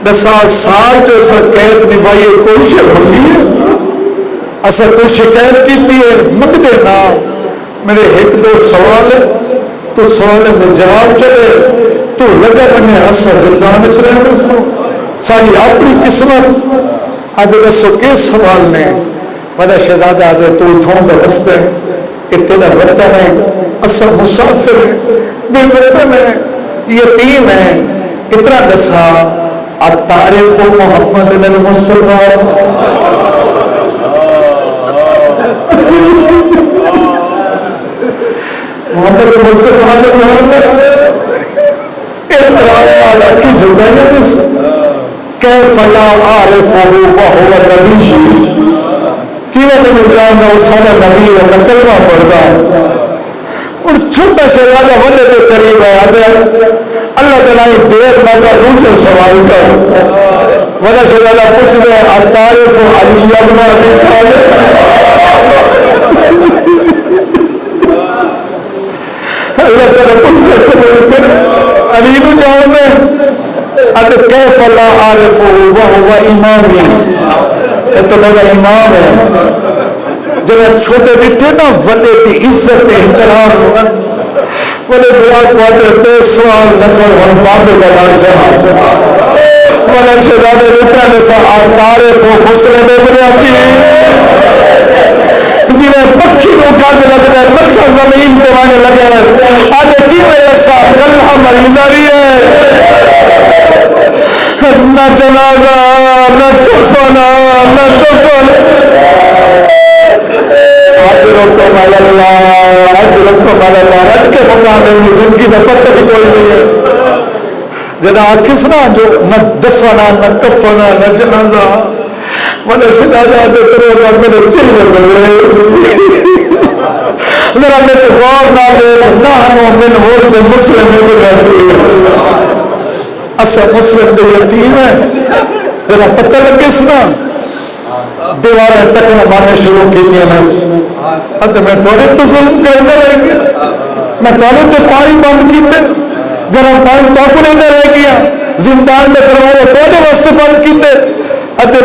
دسا سال جو اسا قید نبھائیے کوئی شک مگی ہے، اسا کوئی شکایت کیتی ہے مگتے نا۔ میرے ایک دو سوال ہے تو سوالیں دے جواب چلے تو لگا بنے اسا زندان چلے رسو ساری اپنی قسمت آدھے رسو کے سوال نے بڑا شہزادہ آدھے تو اتھوں دا رستے اتنا وطن ہے، اسا مسافر ہے، بے وطن ہے، یتیم ہے، اتنا دسا التعریف محمد المصطفیٰ محمد المصطفیٰ نے احترام والا کی جھکایا بس کیف لا عارفہ وہو نبی کیوں نہیں جاننا وہ سارا نبی ہے میں کلمہ پڑھتا اور چھوٹا شہزادہ ہونے کے قریب ہے آدھے اللہ تعالیٰ دیر ماتا پوچھے سوال کر وجہ شہزادہ پوچھ رہے التعریف علی ابن ابی طالب اللہ تعالیٰ پوچھ سے علی بن جاؤں میں اب کیف لا عارف وہو امامی یہ تو میرا امام ہے جب چھوٹے بیٹھے نا وڈے کی عزت احترام بولے دعا کو آتے بے سوال نکل ہم بابے کا بادشاہ والا شہزادہ رتا نسا عارف و مسلم ابن عقیل جنہیں پکھی روکا سے لگتا ہے مکہ زمین دیوانے لگے ہیں آدھے کیوے ایسا گلہ مریدہ بھی ہے نہ جنازہ نہ کفنا نہ کفن اجرکم علی اللہ اجرکم علی اللہ رج کے مقام میں زندگی کا پتہ بھی کوئی نہیں ہے جنا کس نا جو نہ دفنا نہ کفنا نہ جنازہ میں شہزادہ دے کرو گا میرے چہرے پہ ذرا میرے غور نہ دے نہ من ولد مسلم ابن عقیل اسا مسلم دے یتیم ہے ذرا پتہ لگے سنا دیواریں ٹکنا مارنے شروع کی تھی نا میں توڑے تو ظلم کرنے رہ گیا میں توڑے تو پانی بند کیتے ذرا پانی توڑنے رہ گیا زندان دے دروازے توڑے واسطے بند کیتے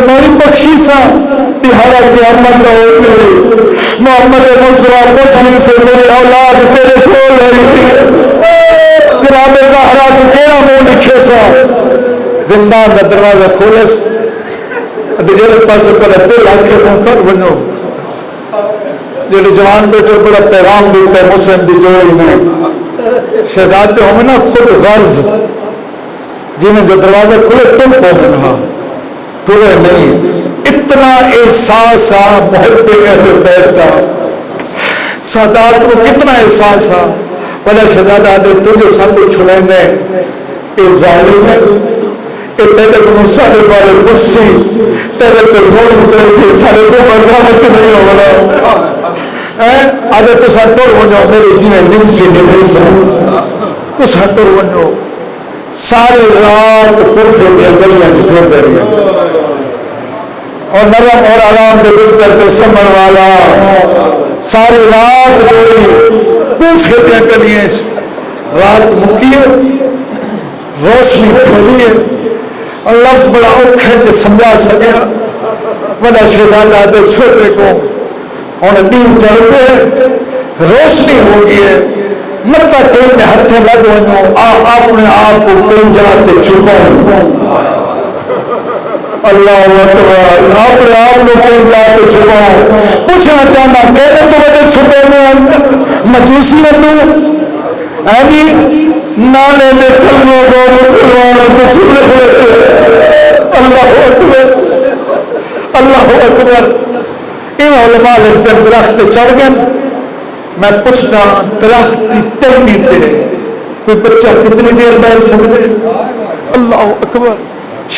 میں بخشی سا تہارا قیامت ہوئی محمد مصطفیٰ مسلم سے میری اولاد تیرے کھول رہی جناب زہرا تو کیڑا منہ لکھے سا زندان کا دروازہ کھولس جڑے پاس پر دل آنکھیں منہ کر بنو جڑے جوان بیٹے بڑا پیغام دیتا ہے مسلم دی جوڑی میں شہزادے ہوں نا خود غرض، جنہیں جو دروازہ کھلے تم کو منہا پورے نہیں، اتنا احساس آ محب اہل بیت کا، سادات کو کتنا احساس آ، بلا شہزادہ آدھے تجھے سب کو چھڑینے اے ظالم ہے، اے تیرے کو سارے بارے بسی تیرے تو ظلم کرے سارے تو برداشت نہیں ہو رہا، آدھے تو ساتھ توڑ ونجو میری جنہیں نم سے نبھے سے تو ساتھ توڑ ونجو، ساری رات کرفے دیا گلیاں چھپور دے رہی اور نرم اور آرام دے بستر تے سمن والا ساری رات گوئی کرفے دیا گلیاں رات مکیے روشنی پھیلی ہے اور لفظ بڑا اوکھ ہے کہ سمجھا سکیا بڑا شہزادہ دے چھوٹے کو انہیں دین چل پہ روشنی ہو گئی ہے، مطلب کہیں ہتھے لگ ونو اپنے آپ کو کہیں جاتے چھپاؤں، اللہ اکبر، اپنے آپ کو کہیں جاتے چھپاؤں، پوچھنا چاہنا کہنے تو بڑے چھپے میں مجوسی ہے تو جی نانے دے کلموں کو مسلمانوں تو چھپے ہوئے تھے، اللہ اکبر اللہ اکبر۔ ان علماء لکھتے درخت چڑھ گئے، میں پوچھتا درخت کی ٹہنی تے کوئی بچہ کتنی دیر بیٹھ سکتے، اللہ اکبر۔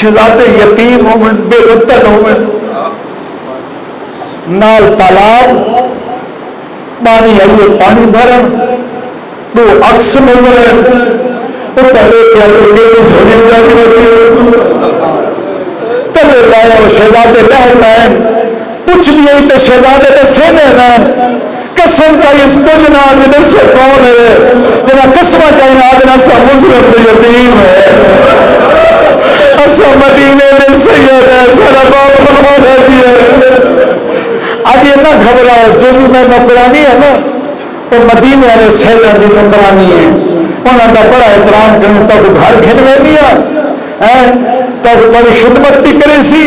شہزادے یتیم ہوئے، بے وطن ہوئے، نال تالاب پانی آئیے پانی بھرن، دو عکس نظر ہے اتلے کے جھولی جاتی ہوتی تلے لایا وہ شہزادے لہتا ہے، کچھ بھی ہے تو شہزادے نے سینے نا قسم چاہیے اس کو جنا جنہیں سے کون ہے جنا قسمہ چاہیے آدھنا سا مسلم تو یتیم ہے، اسا مدینے میں سید ہے، سارا باپ خطا رہتی ہے۔ آج یہ نہ گھبراؤ، جو بھی میں نوکرانی ہے نا وہ مدینے والے سیدہ دی نوکرانی ہے، انہوں نے بڑا احترام کریں تو گھر گھر میں دیا تو تھوڑی خدمت بھی کرے سی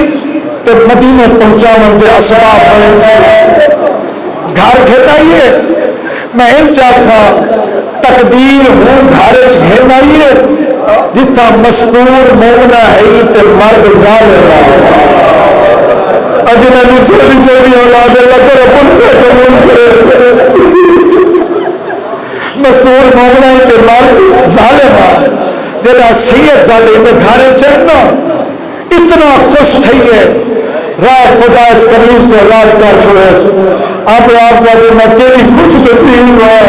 تو مدینے پہنچاؤں دے اسباب بڑے سی گھر گھٹائیے، میں ان چاہتا تقدیر ہوں گھارج گھرنائیے جتا مستور مومنہ ہے تے مرد ظالمہ اجنبی چھوٹی چھوٹی اولاد اللہ تیرے پل سے قبول کرے، مستور مومنہ ہے تے مرد ظالمہ جنا سید زادے میں گھارے چہنا اتنا خوش تھی ہے راہ خدا اچ کنیز کو رات کر چھوڑے آپ کو دے میں تیری خوش نصیب ہے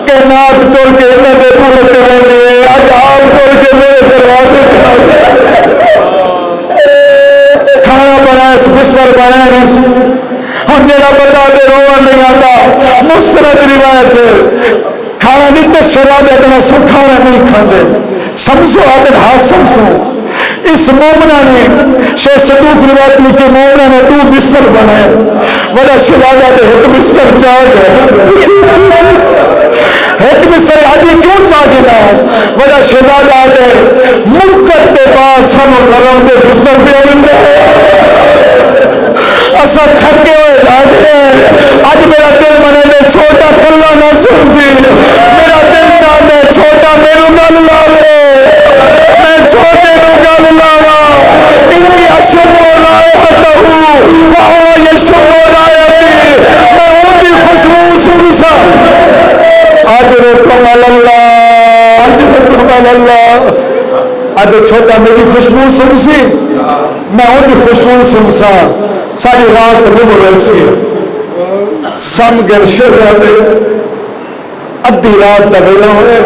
کہ نات توڑ کے انہیں دے پورے تیرے لیے آج آپ توڑ کے میرے دروازے کھانا بنائے بستر بنائے ہم جیڑا بتا دے روح نہیں آتا مستند روایت ہے کھانا نہیں تو شہزادے اتنا سب کھانا نہیں کھاندے سمسو آدھے ہاتھ سمسو اس مومنہ نے شیخ صدوق روایت لکھی مومنہ نے دو بستر بنائے وجہ شہزادہ دے ایک بستر چاہ گئے ایک بستر آدھی کیوں چاہ گنا وجہ شہزادہ دے مکت دے پاس ہم غرم دے بستر پہ مل گئے اسا تھکے ہوئے جاتے آج میرا دل منے میں چھوٹا کلہ نہ سمجھی میرا دل چاہتا ہے چھوٹا میرو گل لاوے میں چھوٹے نو گل لاوا انی اشم رائحتہ وہو یشم رائحتی میں اونی خوشبو سنسا آج رکم اللہ آج رکم اللہ آج چھوٹا میری خوشبو سنسی میں اونی خوشبو سنسا ساری رات نمو رسی سم گرشے رہتے ادھی رات دویلہ ہوئے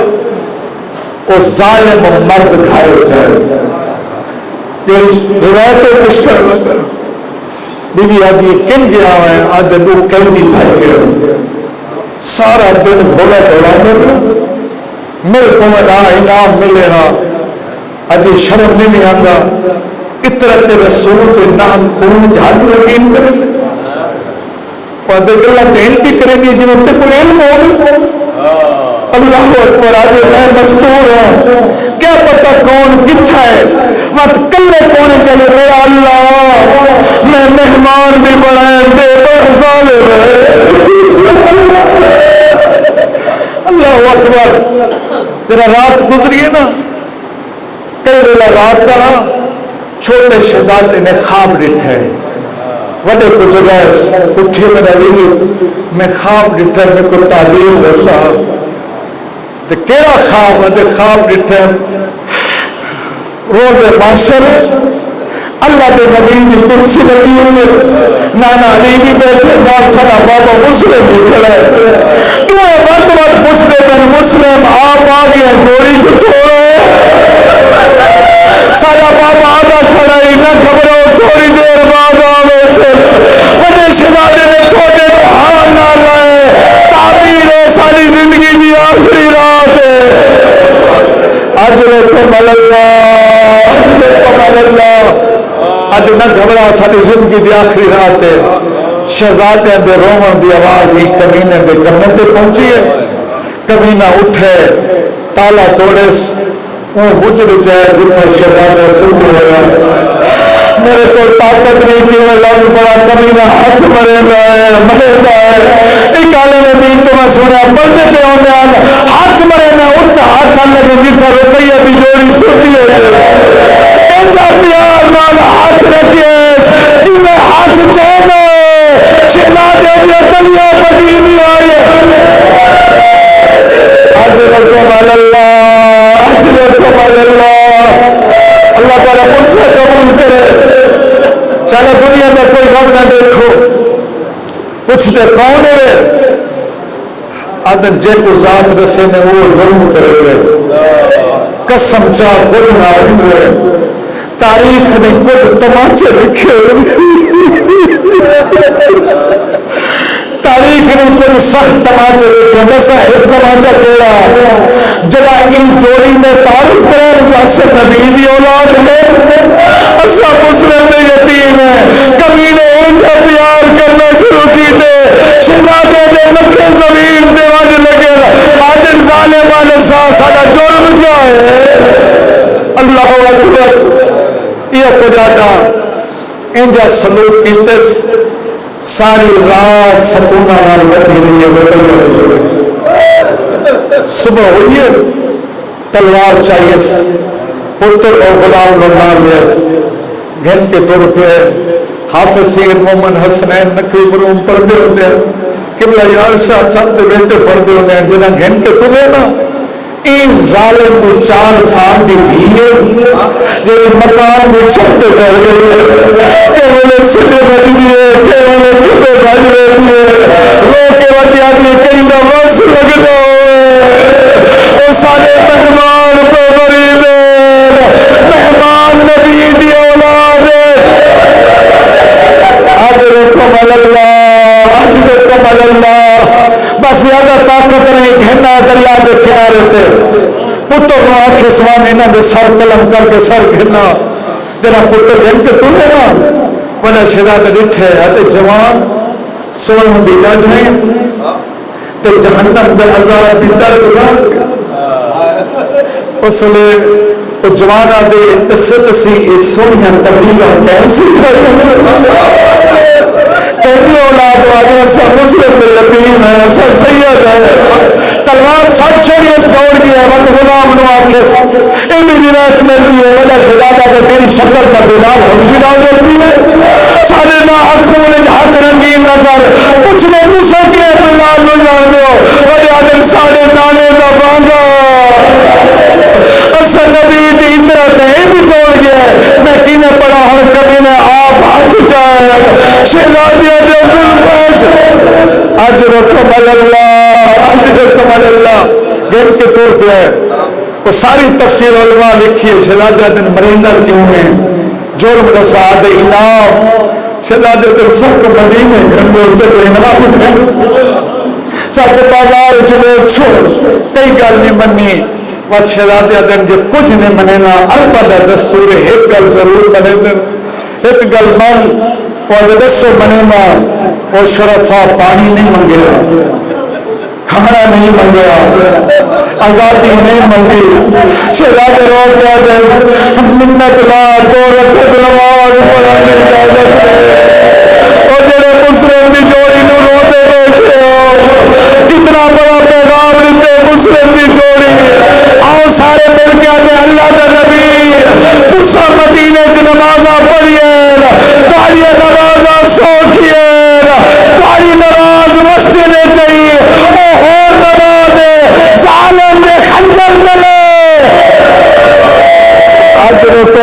اس ظالم مرد گھائے جائے یہ روایتوں کچھ کر لگا بیوی آدھی کن گیا ہے آدھے لوگ قیدی بھاج گئے سارا دن گھوڑا دوڑا دے میرے کو میں انعام ملے ہاں آدھی شرم نہیں آندا اطرت رسول کے نام خون جہاں یقین کریں اور دیکھ اللہ تین بھی کریں گے جنہوں تے کوئی علم ہو اللہ اکبر آدھے میں مستور ہوں کیا پتہ کون کتھا ہے وقت کلے کونے چاہیے میرا اللہ میں مہمان بھی بڑھائیں دے بڑھ ظالم ہے اللہ اکبر جدھر رات گزری ہے نا، کئی ویلا رات کا چھوٹے شہزادے نے خواب ڈٹھا ہے، وڈے کو جگہ اٹھے میرا ویر میں خواب ڈٹھا ہے، میں کو تعبیر دسا تے کیڑا خواب ہے؟ خواب ڈٹھا روز محشر اللہ دے نبی دی کرسی لگی ہوئی، نانا علی بھی بیٹھے، نال سارا بابا مسلم بھی کھڑا ہے، دوئے وقت وقت پوچھتے پہ مسلم آپ آ گیا جوڑی کو چھوڑو، سارا بابا آدھا کھڑا ہی نہ گھبرو تھوڑی دیر بعد آوے سے بڑے شہزادے نے چھوٹے کو ہار نہ لائے، تعبیر ہے ساری زندگی دی آخری رات ہے، اجرکم اللہ اجرکم اللہ، اج نہ گھبرا ساری زندگی دی آخری رات ہے۔ شہزادے دے رومن دی آواز ہی کمینے دے کنے تے پہنچی ہے، کمینہ اٹھے تالا توڑے وہ حجر جائے جتھے شہزادے سنتے ہوئے، میرے کو طاقت نہیں کہ میں لفظ بڑا کمینہ ہاتھ مرے ہے مرے ہے، ایک عالم دین تو میں سنا پڑھتے پہ ہونے آنا ہاتھ مرے نہ اٹھا ہاتھ لگے جتھا روپیہ دی جوڑی سنتی ہوئے، ایجا پیار نال ہاتھ رکھے جی میں ہاتھ چاہنا شہزادے دیا کلیاں بدی نہیں آئے، اجرکم اللہ اجرکم اللہ، اللہ تعالیٰ مجھ سے قبول کرے، چلے دنیا میں کوئی غم نہ دیکھو، پوچھتے کون ہے؟ آدم جے کو ذات رسے نے وہ ظلم کرے گئے، قسم چاہ کچھ ناگز ہے، تاریخ نے کچھ تماچے لکھے، تاریخ نے کچھ سخت تماچے لکھے، بس ایک تماچا کیڑا جڑا ان جوڑی نے تعارف کرے جو اصل نبی دی اولاد ہے، اصل مسلم میں یتیم ہے، کمینے انجا پیار کرنا شروع کی دے، شہزادے دے مکے زمین دے واجہ لگے آدم ظالم والے ساڑا جرم کیا ہے؟ اللہ اکبر، یہ کجاتا انجا سلوک کیتے ساری رات ستونہ نال ودھی رہی ہے، وطلیہ دے جوڑے، صبح ہوئی ہے تلوار چاہیے پتر اور غلام نام لیس گھن کے طور پہ حافظ سید محمد حسنین نقوی مروم پڑھتے ہوتے ہیں، قبلہ یار شاہ صاحب دے بیٹے پڑھتے ہوتے ہیں، جنہاں گھن کے طور ہے نا این ظالم دی 4 سال دی دھیے جنہی مکان دی چھتے چڑھ گئی ہے، کہ وہ سدھے بڑھ دیئے، کہ وہ کھپے بھاج رہی ہے، رو کے وقتی آتی ہے کہیں دا وقت لگ دو وہ سارے مہمان کو مرید مہمان نبی دی اولاد اجرکم اللہ اجرکم اللہ، بس زیادہ طاقت نہیں، گھنا دریا دے کنارے تھے پتر نو آنکھیں سوانے نہ دے سر قلم کر کے سر گھنا تیرا پتر گھن کے تو ہے نا ونا شہزادہ ڈٹھے آتے جوان سونا بھی ڈاڑھیں تے جہنم دے عذاب بھی درد راک اس لئے وہ جوانا دے عزت سی اس سونیاں تبلیغہ کیسی کہتی اولاد واجہ سب مسلم دے یتیم ہے، سب سید ہے، تلوار سب چھوڑی اس دوڑ گیا ہے، وقت غلام نو آکھس ان بھی روایت ملتی ہے، وجہ شہزادہ کہ تیری شکل پر بلال خوشی ڈال دیتی ہے، سارے نا حقوں نے ہاتھ رنگین نہ کر کچھ نے تو سکے بلال نو جان دو، وجہ آدھر سارے نانے دا بانگا اصل نبی دی اطرت ہے بھی دوڑ گیا ہے، میں کینے پڑا ہوں کبھی نے آپ ہاتھ جائے شہزادی اجرکم اللہ اجرکم اللہ گھر کے طور پہ ہے، وہ ساری تفسیر علماء لکھی ہے، شہزادہ دن مرندہ کیوں ہیں، جرم رساد انعام، شہزادہ دن سب کو مدینے گھر میں ہوتے کو انعام ہے، سب کو بازار چلے چھوڑ کئی گل نہیں منی، وقت شہزادہ دن جو کچھ نہیں منینا البتہ دستور ایک گل ضرور بنے دن، ایک گل من اور دسو منینا اور شرفا پانی نہیں منگیا، کھانا نہیں منگیا، آزادی نہیں منگی، شہزادے رو کیا دن منت لا دو رکعت نماز پڑھنے کی اجازت ہے، اور جڑے مسلم دی جوڑی نو روتے بیٹھے ہو کتنا بڑا پیغام دیتے مسلم دی جوڑی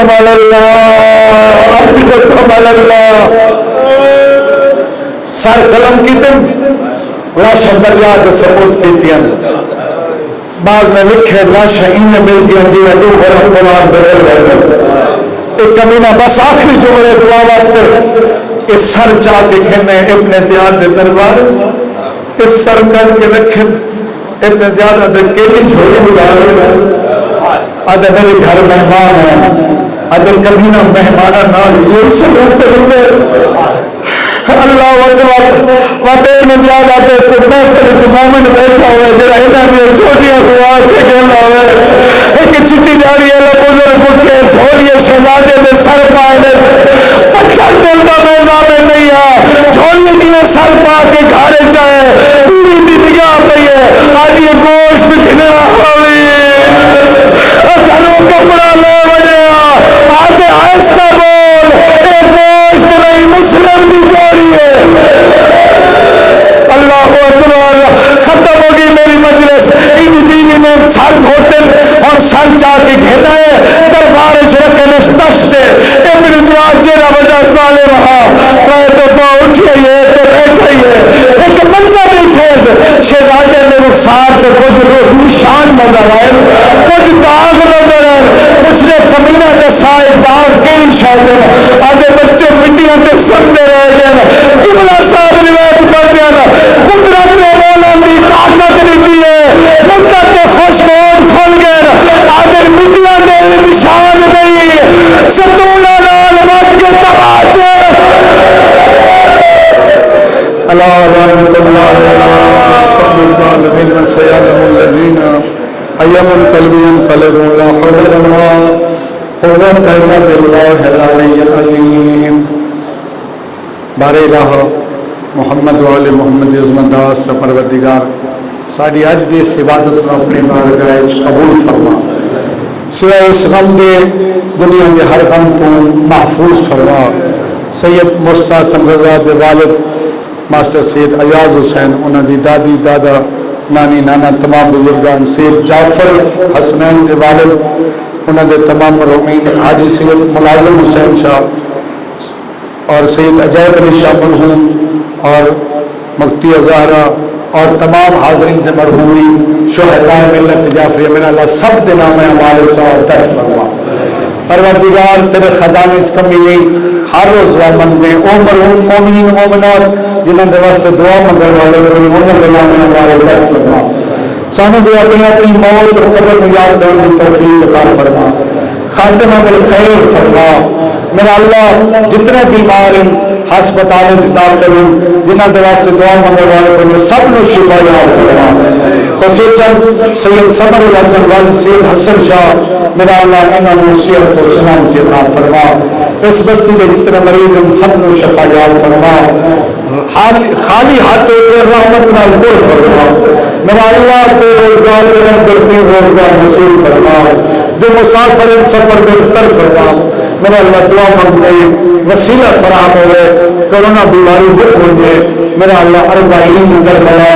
توکلتم علی اللہ توکلتم علی اللہ سر قلم کیتن لاش دریات سپوت کیتین بعض نے لکھے لاش انہیں مل گیا جی میں دو بڑا قرآن بول رہے تھے ایک کمینہ بس آخری جملے دعا واسطے اس سر جا کے کھینے ابن زیاد دے دربار اس سر کٹ کے رکھے ابن زیاد ادھے کیلی جھوڑی بگا رہے ادھے میرے گھر مہمان ہیں ادھے کمینہ مہمانہ نال یہ سلوک کریں اللہ اکبر وقت ابن زیاد آتے تو محفل وچ مومن بیٹھا ہوئے جڑا انہاں دی چھوٹیاں دعا کے گلا ہوئے ایک چٹی داڑھی والا بزرگ اٹھے جھولیے شہزادے دے سر پائے پتھر دل دا میزان نہیں آ جھولیے جی میں سر پا کے گھارے چاہے پوری دی نگاہ پئی ہے آج یہ گوشت کھلنا ہوئی گھروں کپڑا لے وجہ آتے آہستہ بول اے گوشت نہیں مسلم دی جوڑی ہے اللہ اکبر ختم ہوگی میری مجلس عید بیوی نے سر دھوتے اور سر چاہ کے گھینا ہے دربار رکھے نستشتے ابن زیاد جیرا وجہ سالے رہا کئی دفعہ اٹھئیے تو بیٹھئیے ایک منظر بیٹھے شہزادے نے رخسار تو کچھ نشان نظر آئے کچھ داغ نظر آئے کچھ نے کمینہ کے سائے داغ کیلی شاہدے آدھے بچے مٹیاں کے سندے رہ گئے قبلہ صاحب روایت پڑھ دینا قدرت مولا دی طاقت نہیں دیئے مدت کے خوشگون کھل گئے آدھے مٹیاں دے نشان نہیں ستونہ لال مات کے تراجے اللہ رحمت اللہ قبل الظالمین و سیالم اللذین ایم القلبین قلبون لا حول لنا قوت الا باللہ العلی العظیم بار الہ محمد و علی محمد عظمت داس پروردگار ساری اج دی اس عبادت میں اپنی بارگاہ قبول فرما سوائے اس غم دے دنیا کے ہر غم تو محفوظ فرما سید مستعصم رضا دے والد ماسٹر سید ایاز حسین انہاں دی دادی دادا نانی نانا تمام بزرگان سید جعفر حسنین دے والد انہاں دے تمام مرحومین حاجی سید ملازم حسین شاہ اور سید عجیب علی شاہ مرحوم اور مفتی زہرا اور تمام حاضرین دے مرحومین شہداء ملت جعفری من اللہ سب دے نام ہمارے ساتھ درد فرما پروردگار تیرے خزانے کمی نہیں ہر روز دعا مانگتے ہیں او مرحوم مومنین مومنات جنہوں نے واسطے دعا مانگنے والے انہوں کے نام ہمارے درد فرما سانو بھی اپنی اپنی موت اور قبر میں یاد کرنے کی توفیق عطا فرما خاتمہ بالخیر فرما میرا اللہ جتنے بیمار ہیں ہسپتال داخل ہیں جنہوں نے واسطے دعا مانگنے والے کو سب نے شفا یاب فرما خصوصاً سید صدر الحسن والد سید حسن شاہ میرا اللہ انہوں نے صحت و سلام کی عطا فرما اس بستی کے جتنے مریض ہیں سب نے شفا یاب فرما خالی ہاتھ ہوتے رحمت نال دور فرما میرا اللہ بے روزگار کے بہترین روزگار نصیب فرما جو مسافر سفر بہتر فرما میرا اللہ دعا مانگتے وسیلہ فراہم ہوئے کرونا بیماری بک ہوں گے میرا اللہ 40 کربلا